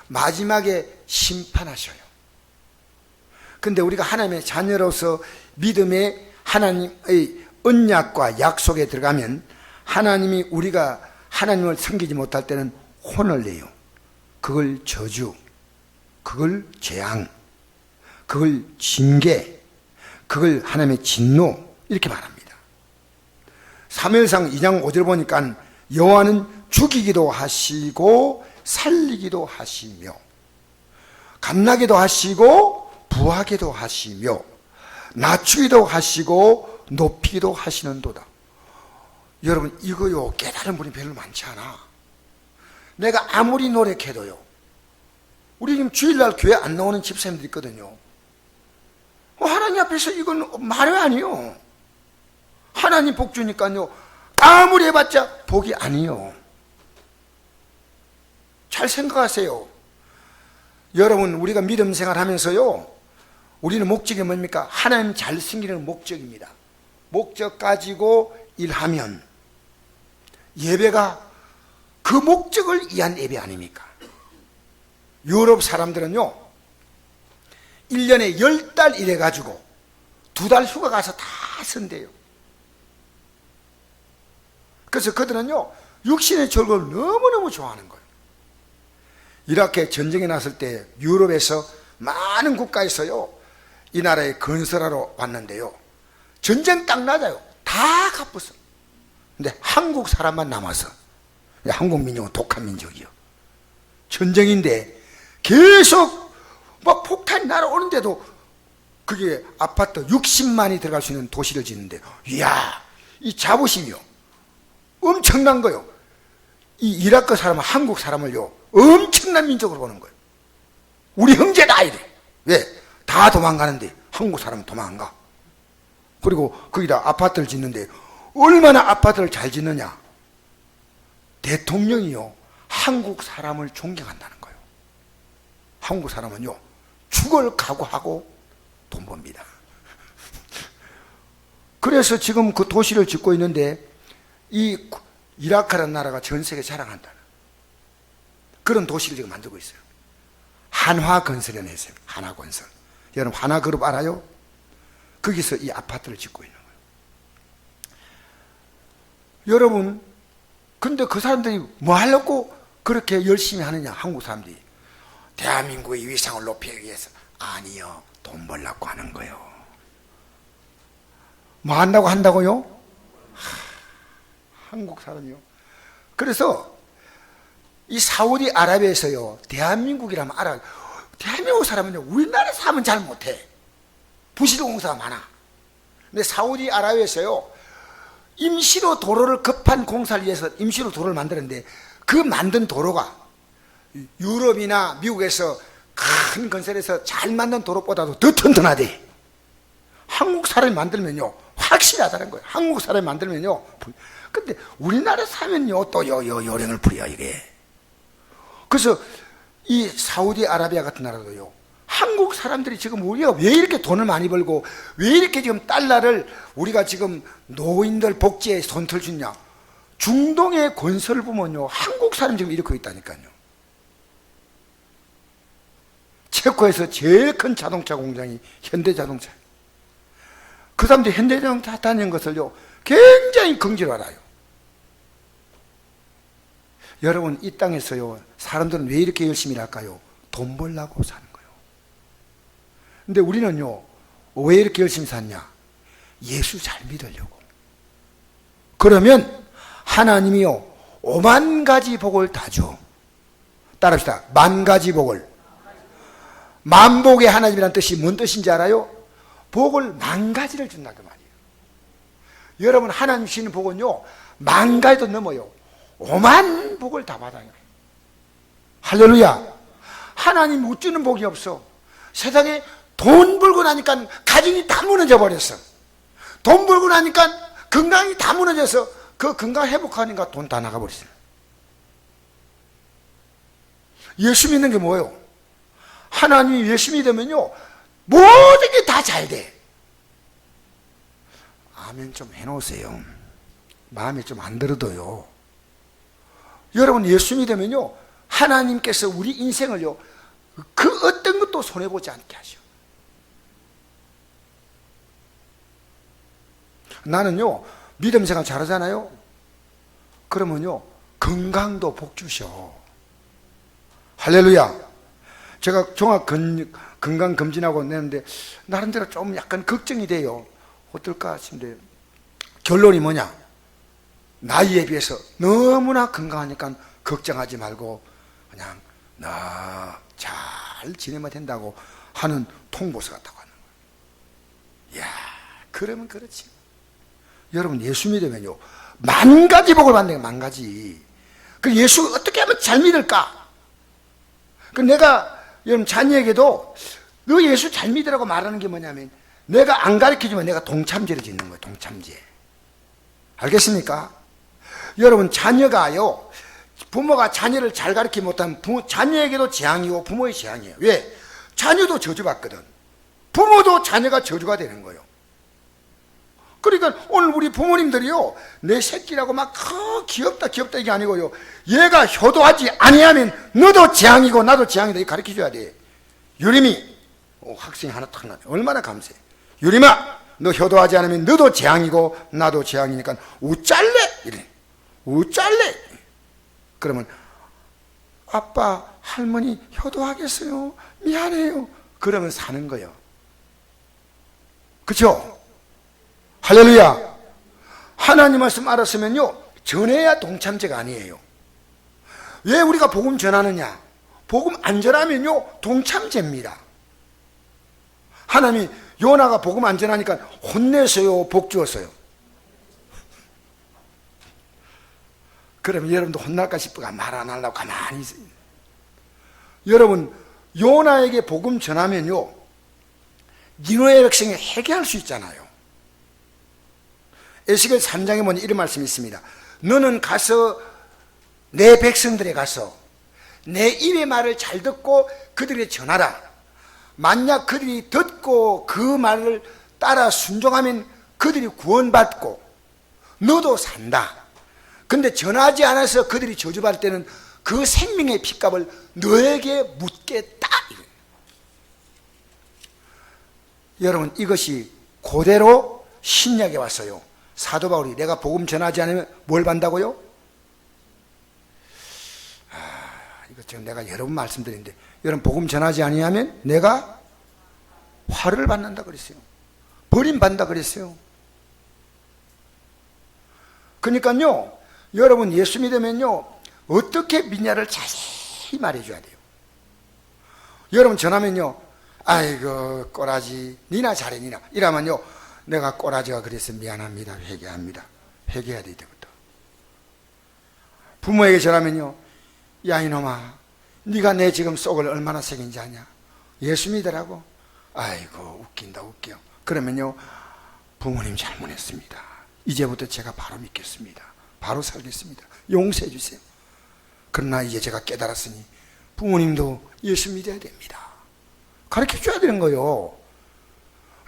마지막에 심판하셔요. 근데 우리가 하나님의 자녀로서 믿음의 하나님의 언약과 약속에 들어가면 하나님이 우리가 하나님을 섬기지 못할 때는 혼을 내요. 그걸 저주, 그걸 재앙, 그걸 징계, 그걸 하나님의 진노 이렇게 말합니다. 사무엘상 2장 5절 보니까 여호와는 죽이기도 하시고 살리기도 하시며 감나게도 하시고 부하게도 하시며 낮추기도 하시고 높이기도 하시는도다. 여러분 이거요 깨달은 분이 별로 많지 않아. 내가 아무리 노력해도요, 우리 지금 주일날 교회 안 나오는 집사님들 있거든요. 하나님 앞에서 이건 말이 아니요. 하나님 복 주니까요 아무리 해봤자 복이 아니요. 잘 생각하세요. 여러분 우리가 믿음 생활하면서요 우리는 목적이 뭡니까? 하나님 잘 섬기는 목적입니다. 목적 가지고 일하면 예배가 그 목적을 위한 예배 아닙니까? 유럽 사람들은요 1년에 10달 일해가지고 2달 휴가 가서 다 쓴대요. 그래서 그들은요 육신의 즐거움을 너무너무 좋아하는 거예요. 이렇게 전쟁이 났을 때 유럽에서 많은 국가에서요 이 나라에 건설하러 왔는데요 전쟁 딱 나자요 다 갚았어. 근데 한국 사람만 남아서, 한국 민족은 독한 민족이요, 전쟁인데 계속 막 폭탄이 날아오는데도 그게 아파트 60만이 들어갈 수 있는 도시를 짓는데, 이야 이 자부심이요 엄청난 거요. 이 이라크 사람은 한국 사람을요 엄청난 민족으로 보는 거예요. 우리 형제다 이래. 왜? 다 도망가는데 한국 사람은 도망 안 가. 그리고 거기다 아파트를 짓는데 얼마나 아파트를 잘 짓느냐. 대통령이요 한국 사람을 존경한다는 거예요. 한국 사람은요 죽을 각오하고 돈 법니다. 그래서 지금 그 도시를 짓고 있는데 이 이라크라는 나라가 전 세계 자랑한다는 그런 도시를 지금 만들고 있어요. 한화건설이라는 회사예요. 한화건설. 여러분 한화그룹 알아요? 거기서 이 아파트를 짓고 있는 거예요. 여러분 근데 그 사람들이 뭐 하려고 그렇게 열심히 하느냐. 한국 사람들이 대한민국의 위상을 높이기 위해서. 아니요, 돈 벌려고 하는 거예요. 뭐 한다고 한다고요? 한국 사람이요. 그래서 이 사우디아라비아에서요 대한민국이라면 알아요. 대한민국 사람은요 우리나라에서 하면 잘 못해. 부실공사가 많아. 근데 사우디아라비아에서요 임시로 도로를 급한 공사를 위해서 임시로 도로를 만드는데 그 만든 도로가 유럽이나 미국에서 큰 건설에서 잘 만든 도로보다도 더 튼튼하대. 한국 사람이 만들면요 확실하다는 거예요. 한국 사람이 만들면요. 근데 우리나라에서 하면요 또 요령을 부려 이게. 그래서 이 사우디아라비아 같은 나라도요 한국 사람들이 지금 우리가 왜 이렇게 돈을 많이 벌고 왜 이렇게 지금 달러를 우리가 지금 노인들 복지에 손틀 주냐. 중동의 건설 부문요 한국 사람이 지금 일으키고 있다니까요. 체코에서 제일 큰 자동차 공장이 현대자동차. 그 사람들이 현대자동차 다니는 것을요 굉장히 긍지로 알아요. 여러분 이 땅에서요 사람들은 왜 이렇게 열심히 할까요? 돈 벌려고 사는 거예요. 근데 우리는요 왜 이렇게 열심히 사냐? 예수 잘 믿으려고. 그러면 하나님이요 5만 가지 복을 다 줘. 따라합시다. 만 가지 복을. 만복의 하나님이라는 뜻이 뭔 뜻인지 알아요? 복을 만 가지를 준다 그 말이에요. 여러분, 하나님 주시는 복은요, 만 가지도 넘어요. 5만 복을 다 받아요. 할렐루야. 하나님 못 주는 복이 없어. 세상에 돈 벌고 나니까 가정이 다 무너져 버렸어. 돈 벌고 나니까 건강이 다 무너져서 그 건강 회복하니까 돈 다 나가버렸어요. 예수 믿는 게 뭐예요? 하나님이 예수 믿으면요, 모든 게 다 잘 돼. 아멘 좀 해놓으세요. 마음에 좀 안 들어도요. 여러분, 예수 믿으면요, 하나님께서 우리 인생을요, 그 어떤 것도 손해보지 않게 하셔. 나는요, 믿음 생활 잘하잖아요. 그러면요, 건강도 복 주셔. 할렐루야. 제가 종합 건강 검진하고 내는데 나름대로 좀 약간 걱정이 돼요. 어떨까 싶은데 결론이 뭐냐? 나이에 비해서 너무나 건강하니까 걱정하지 말고 그냥 나 잘 지내면 된다고 하는 통보서 같다고 하는 거예요. 이야, 그러면 그렇지. 여러분, 예수 믿으면요, 만 가지 복을 받는 거예요. 만 가지. 그 예수 어떻게 하면 잘 믿을까? 그 내가 여러분 자녀에게도 너 예수 잘 믿으라고 말하는 게 뭐냐면, 내가 안 가르쳐주면 내가 동참죄를 짓는 거예요. 동참죄. 알겠습니까? 여러분, 자녀가요, 부모가 자녀를 잘 가르치지 못하면 자녀에게도 재앙이고 부모의 재앙이에요. 왜? 자녀도 저주받거든. 부모도 자녀가 저주가 되는 거예요. 그러니까 오늘 우리 부모님들이요, 내 새끼라고 막 귀엽다 귀엽다 이게 아니고요, 얘가 효도하지 아니하면 너도 재앙이고 나도 재앙이다, 이거 가르쳐줘야 돼. 유림이 학생이 하나 탁 나네. 얼마나 감사해. 유림아, 너 효도하지 않으면 너도 재앙이고 나도 재앙이니까 우짤래 이래. 우짤래. 그러면 아빠 할머니 효도하겠어요, 미안해요, 그러면 사는 거예요. 그렇죠? 할렐루야. 하나님 말씀 알았으면요, 전해야 동참죄가 아니에요. 왜 우리가 복음 전하느냐? 복음 안 전하면요, 동참죄입니다. 하나님이 요나가 복음 안 전하니까 혼내서요, 복 주었어요? 그러면 여러분도 혼날까 싶어가 말 안 하려고 가만히 있어요. 여러분, 요나에게 복음 전하면요, 니느웨 백성이 회개할 수 있잖아요. 에스겔 3장에 보면 이런 말씀이 있습니다. 너는 가서 내 백성들에 가서 내 입의 말을 잘 듣고 그들에게 전하라. 만약 그들이 듣고 그 말을 따라 순종하면 그들이 구원받고 너도 산다. 근데 전하지 않아서 그들이 저주받을 때는 그 생명의 핏값을 너에게 묻겠다. 여러분, 이것이 그대로 신약에 왔어요. 사도 바울이 내가 복음 전하지 않으면 뭘 받는다고요? 이거 지금 내가 여러 번 말씀드리는데, 여러분, 복음 전하지 아니하면 내가 화를 받는다 그랬어요. 버림받는다 그랬어요. 그러니까요, 여러분, 예수 믿으면요, 어떻게 믿냐를 자세히 말해줘야 돼요. 여러분, 전하면요, 아이고 꼬라지 니나 잘해 니나 이러면요, 내가 꼬라지가 그래서 미안합니다, 회개합니다. 회개해야 돼. 이때부터. 부모에게 전하면요, 야 이놈아, 네가 내 지금 속을 얼마나 새긴지 아냐? 예수 믿으라고? 아이고 웃긴다 웃겨. 그러면요, 부모님 잘못했습니다. 이제부터 제가 바로 믿겠습니다. 바로 살겠습니다. 용서해 주세요. 그러나 이제 제가 깨달았으니 부모님도 예수 믿어야 됩니다. 가르쳐 줘야 되는 거예요.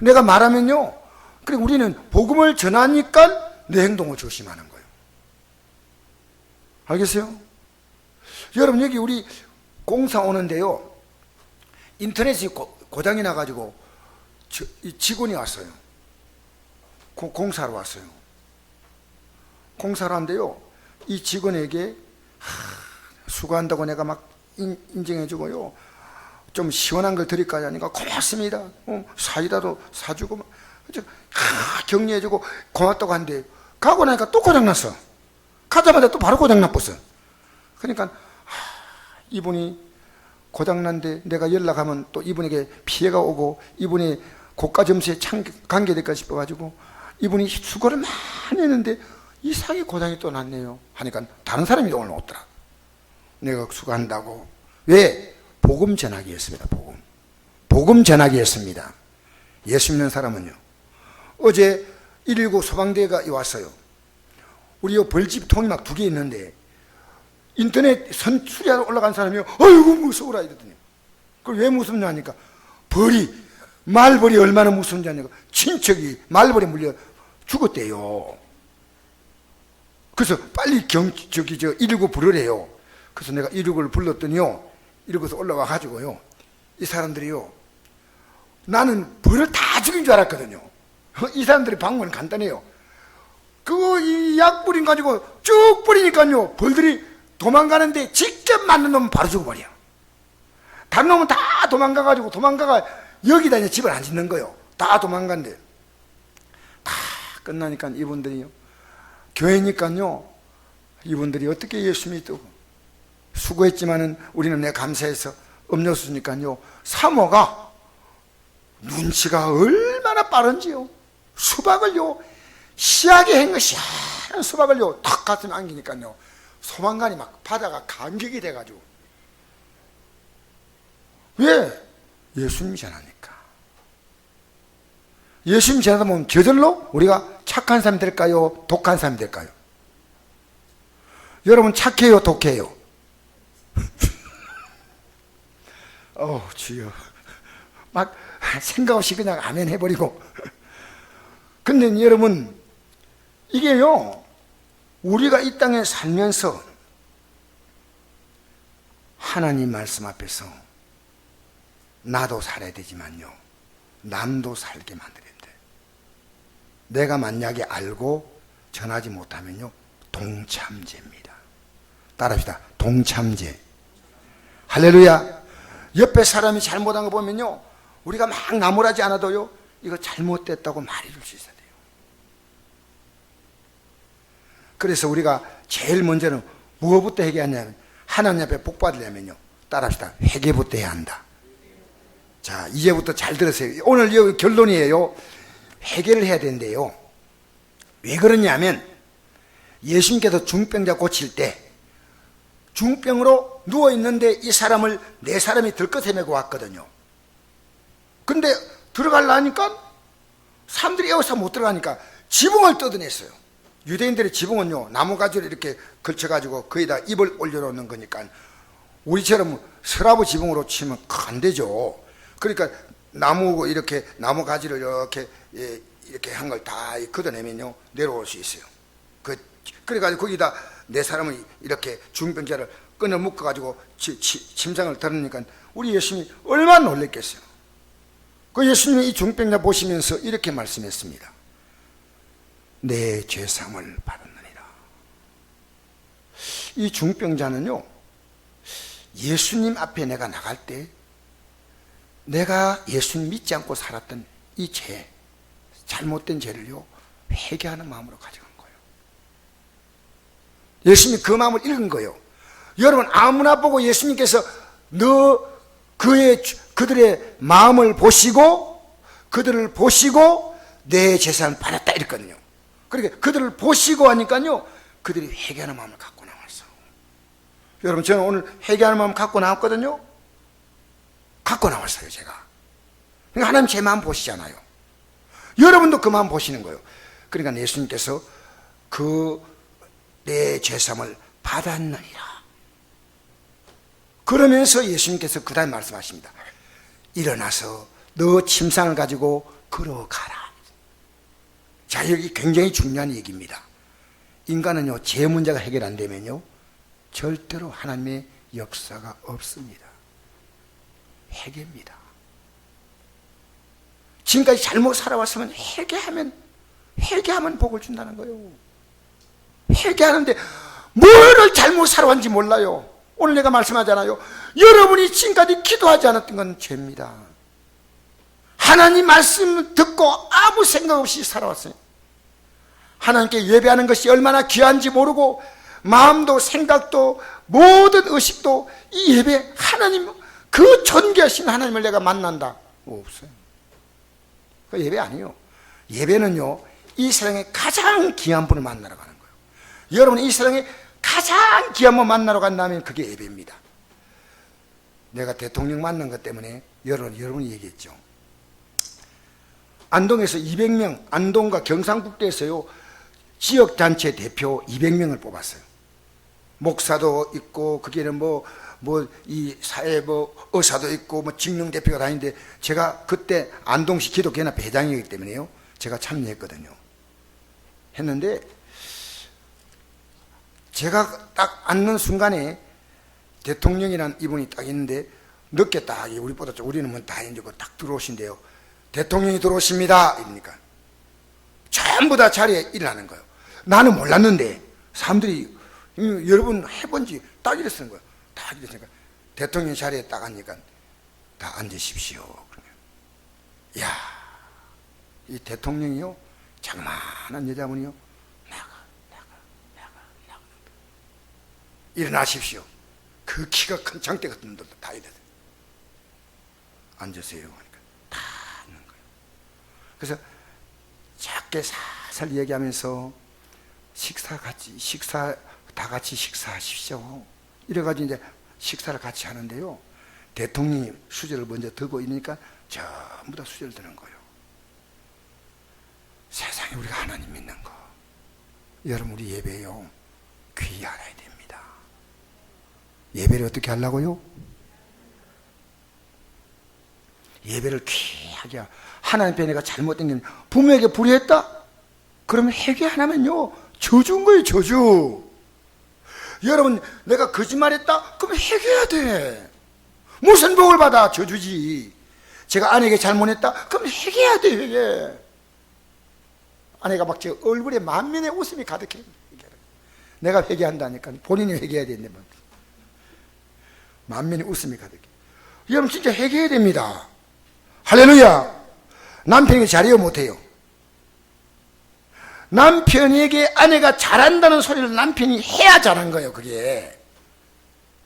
내가 말하면요, 그래 우리는 복음을 전하니까 내 행동을 조심하는 거예요. 알겠어요? 여러분, 여기 우리 공사 오는데요, 인터넷이 고장이 나가지고 직원이 왔어요. 공사로 왔어요. 공사를 하는데요, 이 직원에게 수고한다고 내가 막 인정해주고요, 좀 시원한 걸 드릴까요? 하니까 고맙습니다. 사이다도 사주고 격려해주고 고맙다고 한데, 가고 나니까 또 고장났어. 가자마자 또 바로 고장났었어. 그러니까 이분이 고장난데 내가 연락하면 또 이분에게 피해가 오고 이분이 고가 점수에 관계될까 싶어가지고 이분이 수고를 많이 했는데 이상하게 고장이 또 났네요 하니까 다른 사람이 오늘 오더라. 내가 수고한다고. 왜? 복음 전하기 위해서입니다. 복음 전하기 위해서입니다. 예수 믿는 사람은요, 어제 119 소방대가 왔어요. 우리 벌집 통이 막 2개 있는데 인터넷 수리하러 올라간 사람이요, 아이고 무서워라 이러더니. 그걸 왜 무섭냐 하니까 말벌이 얼마나 무서운지 아니까 친척이 말벌에 물려 죽었대요. 그래서 빨리 119 부르래요. 그래서 내가 119를 불렀더니요, 119에서 올라와 가지고요, 이 사람들이요, 나는 벌을 다 죽인 줄 알았거든요. 이 사람들의 방법은 간단해요. 그거 이 약 뿌린 가지고 쭉 뿌리니까요, 벌들이 도망가는데 직접 맞는 놈은 바로 죽어버려. 다른 놈은 다 도망가가지고 여기다 이제 집을 안 짓는 거예요. 다 도망간대. 다 끝나니까 이분들이요, 교회니까요, 이분들이 어떻게 예수 믿고 수고했지만은 우리는 내 감사해서 음료수니까요, 사모가 눈치가 얼마나 빠른지요. 수박을요, 씨하게 한 것이 한 수박을요 탁 가슴에 안기니까요, 소방관이 막 바다가 감격이 돼가지고. 왜? 예수님이 전하니까. 예수님이 전하다 보면 저절로 우리가 착한 사람이 될까요? 독한 사람이 될까요? 여러분 착해요? 독해요? 주여. 막 생각 없이 그냥 아멘 해버리고. 근데 여러분, 이게요, 우리가 이 땅에 살면서 하나님 말씀 앞에서 나도 살아야 되지만요, 남도 살게 만들어야 돼. 내가 만약에 알고 전하지 못하면요, 동참죄입니다. 따라합시다. 동참죄. 할렐루야. 옆에 사람이 잘못한 거 보면요, 우리가 막 나무라지 않아도요, 이거 잘못됐다고 말해줄 수 있어야 돼요. 그래서 우리가 제일 먼저는 무엇부터 회개하냐면, 하나님 앞에 복 받으려면요, 따라합시다. 회개부터 해야 한다. 자, 이제부터 잘 들으세요. 오늘 이 결론이에요. 회개를 해야 된대요. 왜 그러냐면, 예수님께서 중병자 고칠 때 중병으로 누워있는데 이 사람을 네 사람이 들것에 메고 왔거든요. 근데 들어가려니까 사람들이 에워서 못 들어가니까 지붕을 뜯어냈어요. 유대인들의 지붕은요, 나무가지를 이렇게 걸쳐가지고 거기다 입을 올려놓는 거니까 우리처럼 서라브 지붕으로 치면 안 되죠. 그러니까 이렇게 나무가지를 이렇게 한 걸 다 걷어내면요, 내려올 수 있어요. 그래가지고 거기다 네 사람을 이렇게 중병자를 끊어 묶어가지고 침상을 들으니까 우리 예수님이 얼마나 놀랬겠어요. 그 예수님이 이 중병자 보시면서 이렇게 말씀했습니다. 내 죄상을 받았느니라. 이 중병자는요, 예수님 앞에 내가 나갈 때 내가 예수님 믿지 않고 살았던 이 잘못된 죄를요, 회개하는 마음으로 가져간 거예요. 예수님이 그 마음을 읽은 거예요. 여러분, 아무나 보고 예수님께서 그들의 마음을 보시고 그들을 보시고 내 재산을 받았다 이랬거든요. 그러니까 그들을 보시고 하니까요, 그들이 회개하는 마음을 갖고 나왔어. 여러분, 저는 오늘 회개하는 마음 갖고 나왔거든요. 갖고 나왔어요, 제가. 그러니까 하나님 제 마음 보시잖아요. 여러분도 그 마음 보시는 거예요. 그러니까 예수님께서 내 죄삼을 받았느니라. 그러면서 예수님께서 그 다음에 말씀하십니다. 일어나서 너 침상을 가지고 걸어가라. 자, 여기 굉장히 중요한 얘기입니다. 인간은요, 죄 문제가 해결 안 되면요, 절대로 하나님의 역사가 없습니다. 회개입니다. 지금까지 잘못 살아왔으면 회개하면 복을 준다는 거예요. 회개하는데 뭐를 잘못 살아왔는지 몰라요. 오늘 내가 말씀하잖아요. 여러분이 지금까지 기도하지 않았던 건 죄입니다. 하나님 말씀 듣고 아무 생각 없이 살아왔어요. 하나님께 예배하는 것이 얼마나 귀한지 모르고 마음도 생각도 모든 의식도 이 예배 하나님 그 존귀하신 하나님을 내가 만난다? 없어요. 그 예배 아니에요. 예배는요, 이 세상에 가장 귀한 분을 만나러 가는 거예요. 여러분, 이 세상에 가장 귀한 분 만나러 간다면 그게 예배입니다. 내가 대통령 만난 것 때문에 여러분이 얘기했죠. 안동에서 200명, 안동과 경상북도에서요, 지역단체 대표 200명을 뽑았어요. 목사도 있고, 거기는 이 사회 의사도 있고, 직능대표가 다니는데, 제가 그때 안동시 기독교연합회 회장이기 때문에요, 제가 참여했거든요. 했는데, 제가 딱 앉는 순간에 대통령이란 이분이 딱 있는데, 늦게 딱, 우리보다 우리는 다 이제 딱 들어오신대요. 대통령이 들어오십니다. 이러니까. 전부 다 자리에 일어나는 거예요. 나는 몰랐는데, 사람들이, 여러분 해본지 딱 이랬는 거예요. 딱 이랬으니까, 대통령 자리에 딱 앉으니까, 다 앉으십시오. 이야, 이 대통령이요, 자그마한 여자분이요, 나가. 일어나십시오. 그 키가 큰 장대 같은 분들도 다 이래요. 앉으세요. 하니까 다 앉는 거예요. 그래서 작게 살살 얘기하면서 식사 다 같이 식사하십시오. 이래가지고 이제 식사를 같이 하는데요. 대통령이 수저를 먼저 들고 있으니까 전부 다 수저를 드는 거예요. 세상에 우리가 하나님 믿는 거. 여러분, 우리 예배요, 귀히 알아야 됩니다. 예배를 어떻게 하려고요? 예배를 귀하게 하나님 앞에 내가 잘못된 게 부모에게 불의했다? 그러면 회개 안 하면요, 저주인 거예요, 저주. 여러분, 내가 거짓말했다? 그럼 회개해야 돼. 무슨 복을 받아? 저주지. 제가 아내에게 잘못했다? 그럼 회개해야 돼, 회개. 아내가 막 제 얼굴에 만면의 웃음이 가득해. 내가 회개한다니까 본인이 회개해야 되는데 만면의 웃음이 가득해. 여러분, 진짜 회개해야 됩니다. 할렐루야. 남편에게 잘해요, 못해요? 남편에게 아내가 잘한다는 소리를 남편이 해야 잘한 거예요. 그게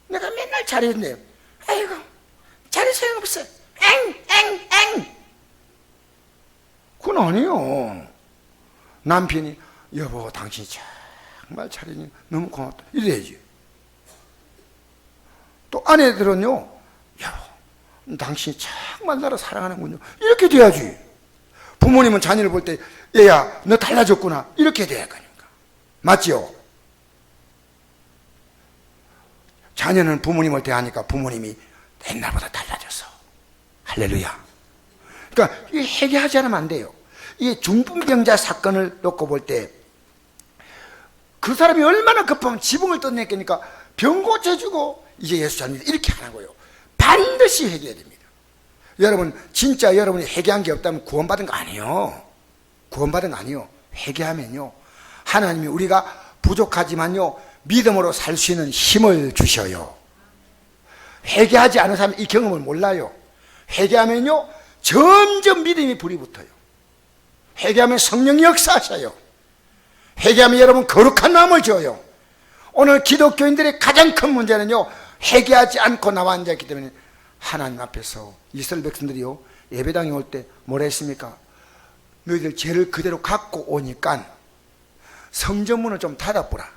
내가 맨날 잘했는데요, 아이고 잘해 소용없어요, 엥. 그건 아니에요. 남편이 여보 당신이 정말 잘했니, 너무 고맙다 이래야지. 또 아내들은요, 여보 당신이 정말 나를 사랑하는군요 이렇게 돼야지. 부모님은 자녀를 볼 때 얘야 너 달라졌구나 이렇게 돼야 하니까. 맞죠? 자녀는 부모님을 대하니까 부모님이 옛날보다 달라졌어. 할렐루야. 그러니까 이 회개하지 않으면 안 돼요. 이 중풍병자 사건을 놓고 볼 때 그 사람이 얼마나 급하면 지붕을 떠내니까 병 고쳐주고 이제 예수 잘 믿어 이렇게 하라고요. 반드시 회개해야 됩니다. 여러분, 진짜 여러분이 회개한 게 없다면 구원받은 거 아니에요. 구원받은 거 아니에요. 회개하면요, 하나님이 우리가 부족하지만요 믿음으로 살 수 있는 힘을 주셔요. 회개하지 않은 사람은 이 경험을 몰라요. 회개하면요 점점 믿음이 불이 붙어요. 회개하면 성령이 역사하셔요. 회개하면 여러분 거룩한 마음을 줘요. 오늘 기독교인들의 가장 큰 문제는요, 회개하지 않고 나와 앉아있기 때문에 하나님 앞에서 이스라엘 백성들이요 예배당에 올 때 뭐라 했습니까? 너희들 죄를 그대로 갖고 오니까 성전문을 좀 닫아보라.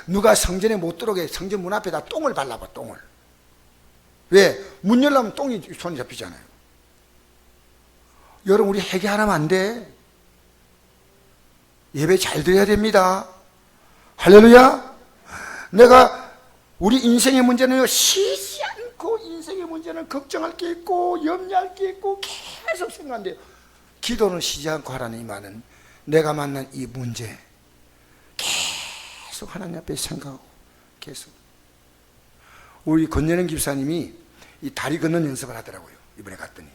누가 성전에 못 들어오게 성전 문 앞에다 똥을 발라봐, 똥을. 왜? 문 열려면 똥이 손에 잡히잖아요. 여러분, 우리 회개 안 하면 안 돼. 예배 잘 드려야 됩니다. 할렐루야. 내가 우리 인생의 문제는요, 쉬지 않고 인생의 문제는 걱정할 게 있고 염려할 게 있고 계속 생각한대요. 기도는 쉬지 않고 하라는 이 말은 내가 만난 이 문제 계속 하나님 앞에 생각하고 계속. 우리 권연영 집사님이 이 다리 걷는 연습을 하더라고요. 이번에 갔더니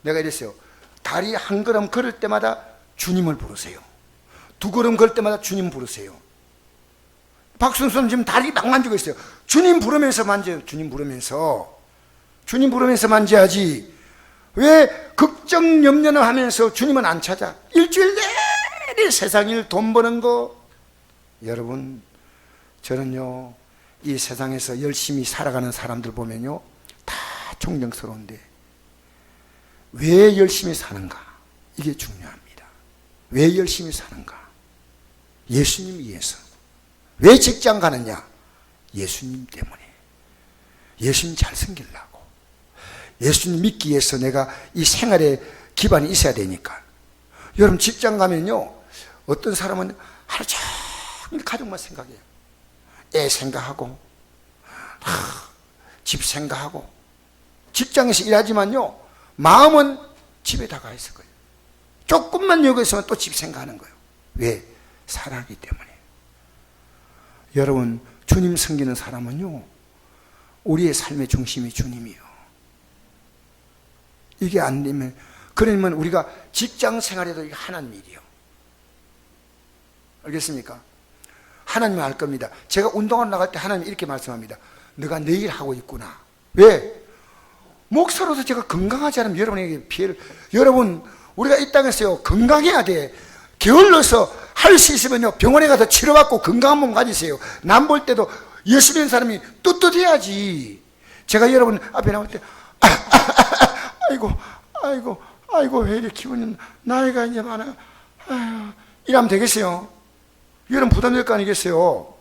내가 이랬어요. 다리 한 걸음 걸을 때마다 주님을 부르세요. 두 걸음 걸 때마다 주님 부르세요. 박순수는 지금 다리 막 만지고 있어요. 주님 부르면서 만져요. 주님 부르면서 만져야지. 왜 걱정 염려는 하면서 주님은 안 찾아? 일주일 내내 세상 일 돈 버는 거. 여러분, 저는요 이 세상에서 열심히 살아가는 사람들 보면요 다 존경스러운데 왜 열심히 사는가? 이게 중요합니다. 왜 열심히 사는가? 예수님 위해서. 왜 직장 가느냐? 예수님 때문에. 예수님 잘 섬기려고. 예수님 믿기 위해서 내가 이 생활에 기반이 있어야 되니까. 여러분 직장 가면요, 어떤 사람은 하루 종일 가족만 생각해요. 애 생각하고 집 생각하고. 직장에서 일하지만요, 마음은 집에 다 가 있을 거예요. 조금만 여기 있으면 또 집 생각하는 거예요. 왜? 사랑하기 때문에. 여러분 주님 섬기는 사람은요, 우리의 삶의 중심이 주님이요. 이게 안 되면, 그러면 우리가 직장 생활에도 이게 하나님 일이요. 알겠습니까? 하나님은 알 겁니다. 제가 운동하러 나갈 때 하나님이 이렇게 말씀합니다. 너가 내 일 하고 있구나. 왜? 목사로서 제가 건강하지 않으면 여러분에게 피해를. 여러분 우리가 이 땅에서요 건강해야 돼. 게을러서 할 수 있으면요 병원에 가서 치료받고 건강한 몸 가지세요. 남 볼 때도 예수 믿는 사람이 떳떳해야지. 제가 여러분 앞에 나올 때 아이고 왜 이렇게 기분이, 나이가 이제 많아요. 아유, 이러면 되겠어요? 여러분 부담될 거 아니겠어요?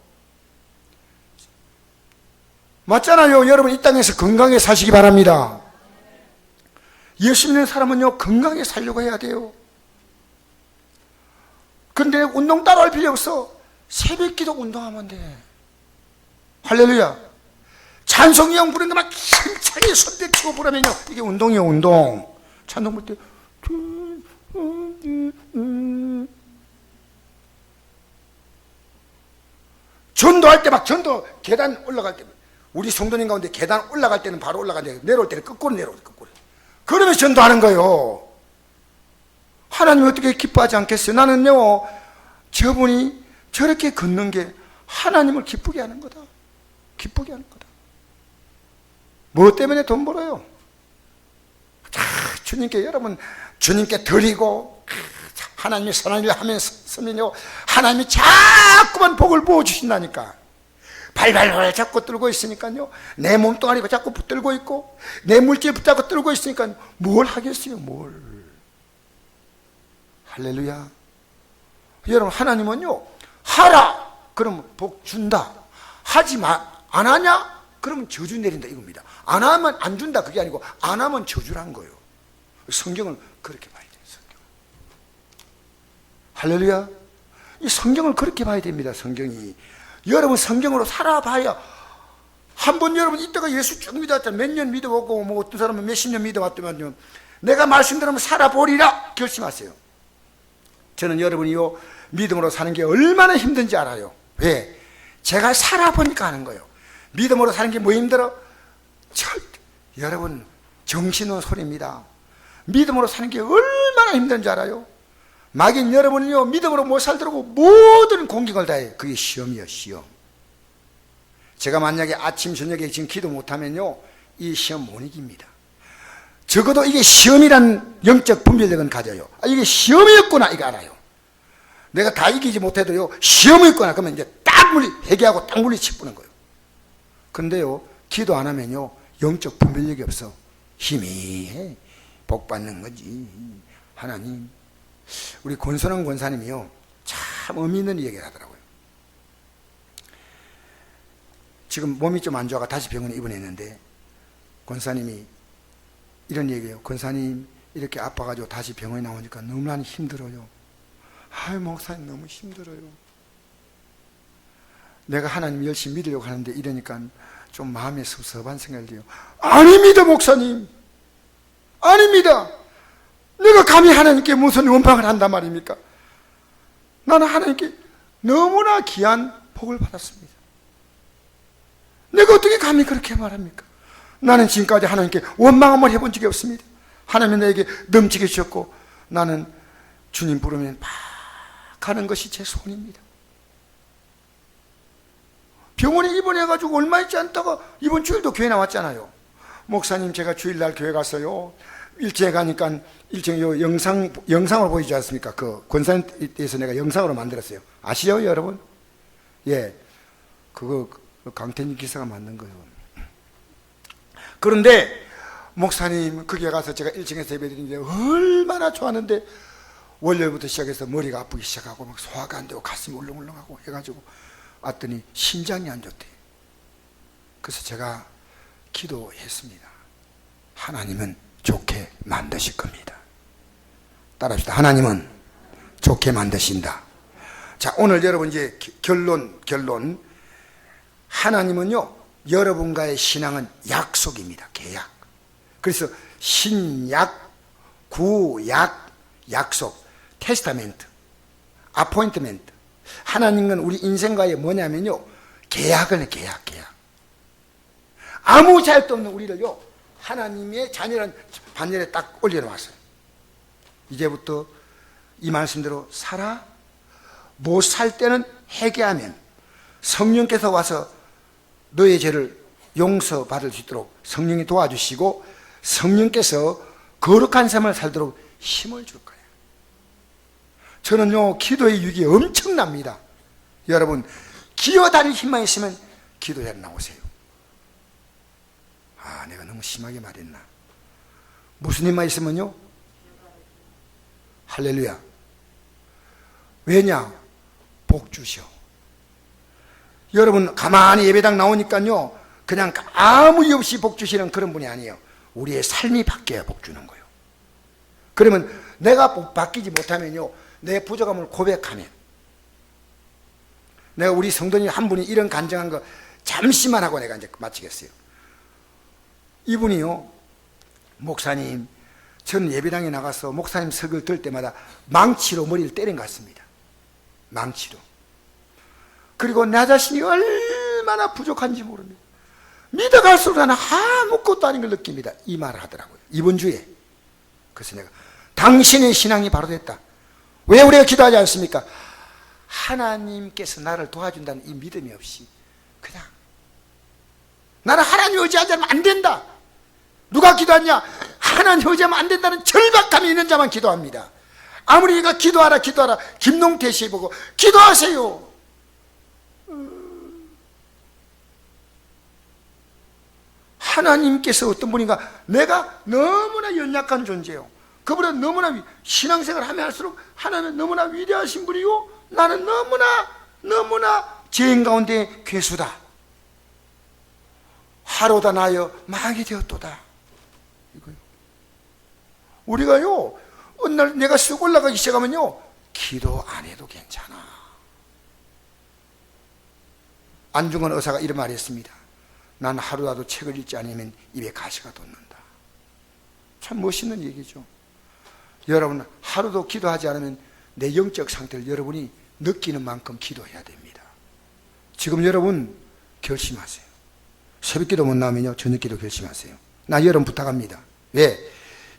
맞잖아요. 여러분 이 땅에서 건강하게 사시기 바랍니다. 예수 믿는 사람은요 건강하게 살려고 해야 돼요. 근데 운동 따로 할 필요 없어. 새벽기도 운동하면 돼. 할렐루야. 찬송이형 부르는 거 막 힘차게 손뼉치고 부르면요 이게 운동이에요. 운동. 찬송 부를 때 전도할 때 막 전도 계단 올라갈 때, 우리 성도님 가운데 계단 올라갈 때는 바로 올라가는데 내려올 때는 거꾸로 내려오고 거꾸로. 그러면서 전도하는 거예요. 하나님이 어떻게 기뻐하지 않겠어요? 나는요 저분이 저렇게 걷는 게 하나님을 기쁘게 하는 거다. 기쁘게 하는 거다. 뭐 때문에 돈 벌어요? 주님께, 여러분 주님께 드리고 하나님이 선한 일을 하면서 하나님이 자꾸만 복을 부어주신다니까. 발발발 자꾸 들고 있으니까요, 내 몸뚱아리가 자꾸 붙들고 있고 내 물질 붙잡고 들고 있으니까 뭘 하겠어요? 뭘. 할렐루야. 여러분 하나님은요 하라 그러면 복 준다. 하지 마, 안 하냐 그러면 저주 내린다 이겁니다. 안 하면 안 준다 그게 아니고 안 하면 저주란 거예요. 성경을 그렇게 봐야 돼요. 성경. 할렐루야. 이 성경을 그렇게 봐야 됩니다. 성경이. 여러분 성경으로 살아봐야. 한번 여러분 이때가 예수 쭉 믿어왔잖아요. 몇 년 믿어보고 뭐 어떤 사람은 몇십 년 믿어왔더만요, 내가 말씀대로 살아보리라 결심하세요. 저는 여러분이요 믿음으로 사는 게 얼마나 힘든지 알아요. 왜? 제가 살아보니까 하는 거예요. 믿음으로 사는 게 뭐 힘들어? 여러분 정신은 소리입니다. 믿음으로 사는 게 얼마나 힘든지 알아요? 막인 여러분은요 믿음으로 못 살더라고 모든 공격을 다해. 그게 시험이에요. 시험. 제가 만약에 아침 저녁에 지금 기도 못하면요 이 시험 못 이깁니다. 적어도 이게 시험이란 영적 분별력은 가져요. 이게 시험이었구나 이거 알아요. 내가 다 이기지 못해도요 시험이었구나 그러면 이제 딱 회개하고 딱 물리치푸는 거예요. 근데요 기도 안 하면요 영적 분별력이 없어. 희미해. 복 받는 거지. 하나님. 우리 권선홍 권사님이요 참 의미 있는 얘기를 하더라고요. 지금 몸이 좀 안 좋아가 다시 병원에 입원했는데 권사님이 이런 얘기예요. 권사님 이렇게 아파가지고 다시 병원에 나오니까 너무나 힘들어요. 아유 목사님 너무 힘들어요. 내가 하나님 열심히 믿으려고 하는데 이러니까 좀 마음에 섭섭한 생각이 들어요. 아닙니다 목사님. 아닙니다. 내가 감히 하나님께 무슨 원망을 한단 말입니까? 나는 하나님께 너무나 귀한 복을 받았습니다. 내가 어떻게 감히 그렇게 말합니까? 나는 지금까지 하나님께 원망을 해본 적이 없습니다. 하나님이 나에게 넘치게 주셨고 나는 주님 부르면 막 가는 것이 제 손입니다. 병원에 입원해가지고 얼마 있지 않다가 이번 주일도 교회 나왔잖아요. 목사님 제가 주일날 교회 갔어요. 일찍 가니까 일찍 요 영상으로 보이지 않습니까? 그 권사님께서 내가 영상으로 만들었어요. 아시죠 여러분? 예, 그거 강태님 기사가 만든 거예요. 그런데 목사님 거기에 가서 제가 1층에서 예배드리는데 얼마나 좋았는데 월요일부터 시작해서 머리가 아프기 시작하고 막 소화가 안 되고 가슴이 울렁울렁하고 해가지고 왔더니 심장이 안 좋대. 그래서 제가 기도했습니다. 하나님은 좋게 만드실 겁니다. 따라합시다. 하나님은 좋게 만드신다. 자, 오늘 여러분 이제 결론. 하나님은요, 여러분과의 신앙은 약속입니다. 계약. 그래서 신약, 구약, 약속, 테스타멘트, 아포인트멘트. 하나님은 우리 인생과의 뭐냐면요, 계약을 해. 계약. 아무 자격도 없는 우리를요, 하나님의 자녀라는 반열에 딱 올려놓았어요. 이제부터 이 말씀대로 살아. 못 살 때는 회개하면 성령께서 와서 너의 죄를 용서받을 수 있도록 성령이 도와주시고 성령께서 거룩한 삶을 살도록 힘을 줄 거예요. 저는요, 기도의 유익이 엄청납니다. 여러분, 기어다닐 힘만 있으면 기도에 나오세요. 아, 내가 너무 심하게 말했나? 무슨 힘만 있으면요? 할렐루야. 왜냐? 복 주셔. 여러분 가만히 예배당 나오니까요, 그냥 아무 이유 없이 복 주시는 그런 분이 아니에요. 우리의 삶이 바뀌어야 복 주는 거예요. 그러면 내가 복 바뀌지 못하면요, 내 부족함을 고백하면, 내가 우리 성도님 한 분이 이런 간증한 거 잠시만 하고 내가 이제 마치겠어요. 이분이요, 목사님, 저는 예배당에 나가서 목사님 설교를 들을 때마다 망치로 머리를 때린 것 같습니다. 망치로. 그리고 나 자신이 얼마나 부족한지 모릅니다. 믿어갈수록 나는 아무것도 아닌 걸 느낍니다. 이 말을 하더라고요, 이번 주에. 그래서 내가 당신의 신앙이 바로 됐다. 왜 우리가 기도하지 않습니까? 하나님께서 나를 도와준다는 이 믿음이 없이 그냥 나는 하나님 의지하지 않으면 안 된다. 누가 기도하냐? 하나님 의지하면 안 된다는 절박함이 있는 자만 기도합니다. 아무리 내가 기도하라 김농태 씨 보고 기도하세요. 하나님께서 어떤 분인가, 내가 너무나 연약한 존재요, 그분은 너무나 신앙생활을 하면 할수록 하나님은 너무나 위대하신 분이요, 나는 너무나 죄인 가운데 괴수다. 하루다 나여 망이 되었도다. 이거요. 우리가요, 어느 날 내가 쑥 올라가기 시작하면요, 기도 안 해도 괜찮아. 안중근 의사가 이런 말을 했습니다. 난 하루라도 책을 읽지 않으면 입에 가시가 돋는다. 참 멋있는 얘기죠. 여러분, 하루도 기도하지 않으면 내 영적 상태를 여러분이 느끼는 만큼 기도해야 됩니다. 지금 여러분 결심하세요. 새벽기도 못 나오면요, 저녁기도 결심하세요. 나 여러분 부탁합니다. 왜?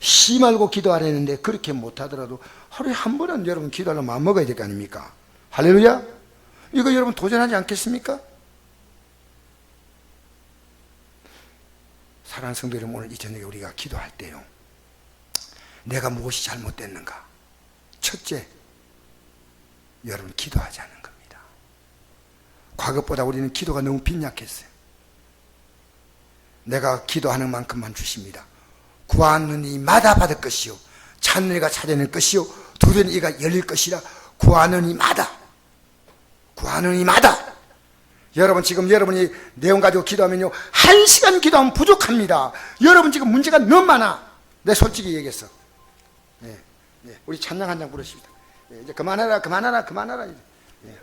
시 말고 기도하려는데 그렇게 못하더라도 하루에 한 번은 여러분 기도하려면 마음 먹어야 될 거 아닙니까? 할렐루야. 이거 여러분 도전하지 않겠습니까? 사랑하는 성도 여러분, 오늘 이 저녁에 우리가 기도할 때요, 내가 무엇이 잘못됐는가? 첫째, 여러분 기도하지 않는 겁니다. 과거보다 우리는 기도가 너무 빈약했어요. 내가 기도하는 만큼만 주십니다. 구하는 이마다 받을 것이요, 찾는 이가 찾아낼 것이요, 두드리는 이가 열릴 것이라. 구하는 이마다. 여러분 지금 여러분이 내용 가지고 기도하면요, 1시간 기도하면 부족합니다. 여러분 지금 문제가 너무 많아. 내 솔직히 얘기했어. 네. 우리 찬양 한 장 부르십니다. 이제 그만하라. 네.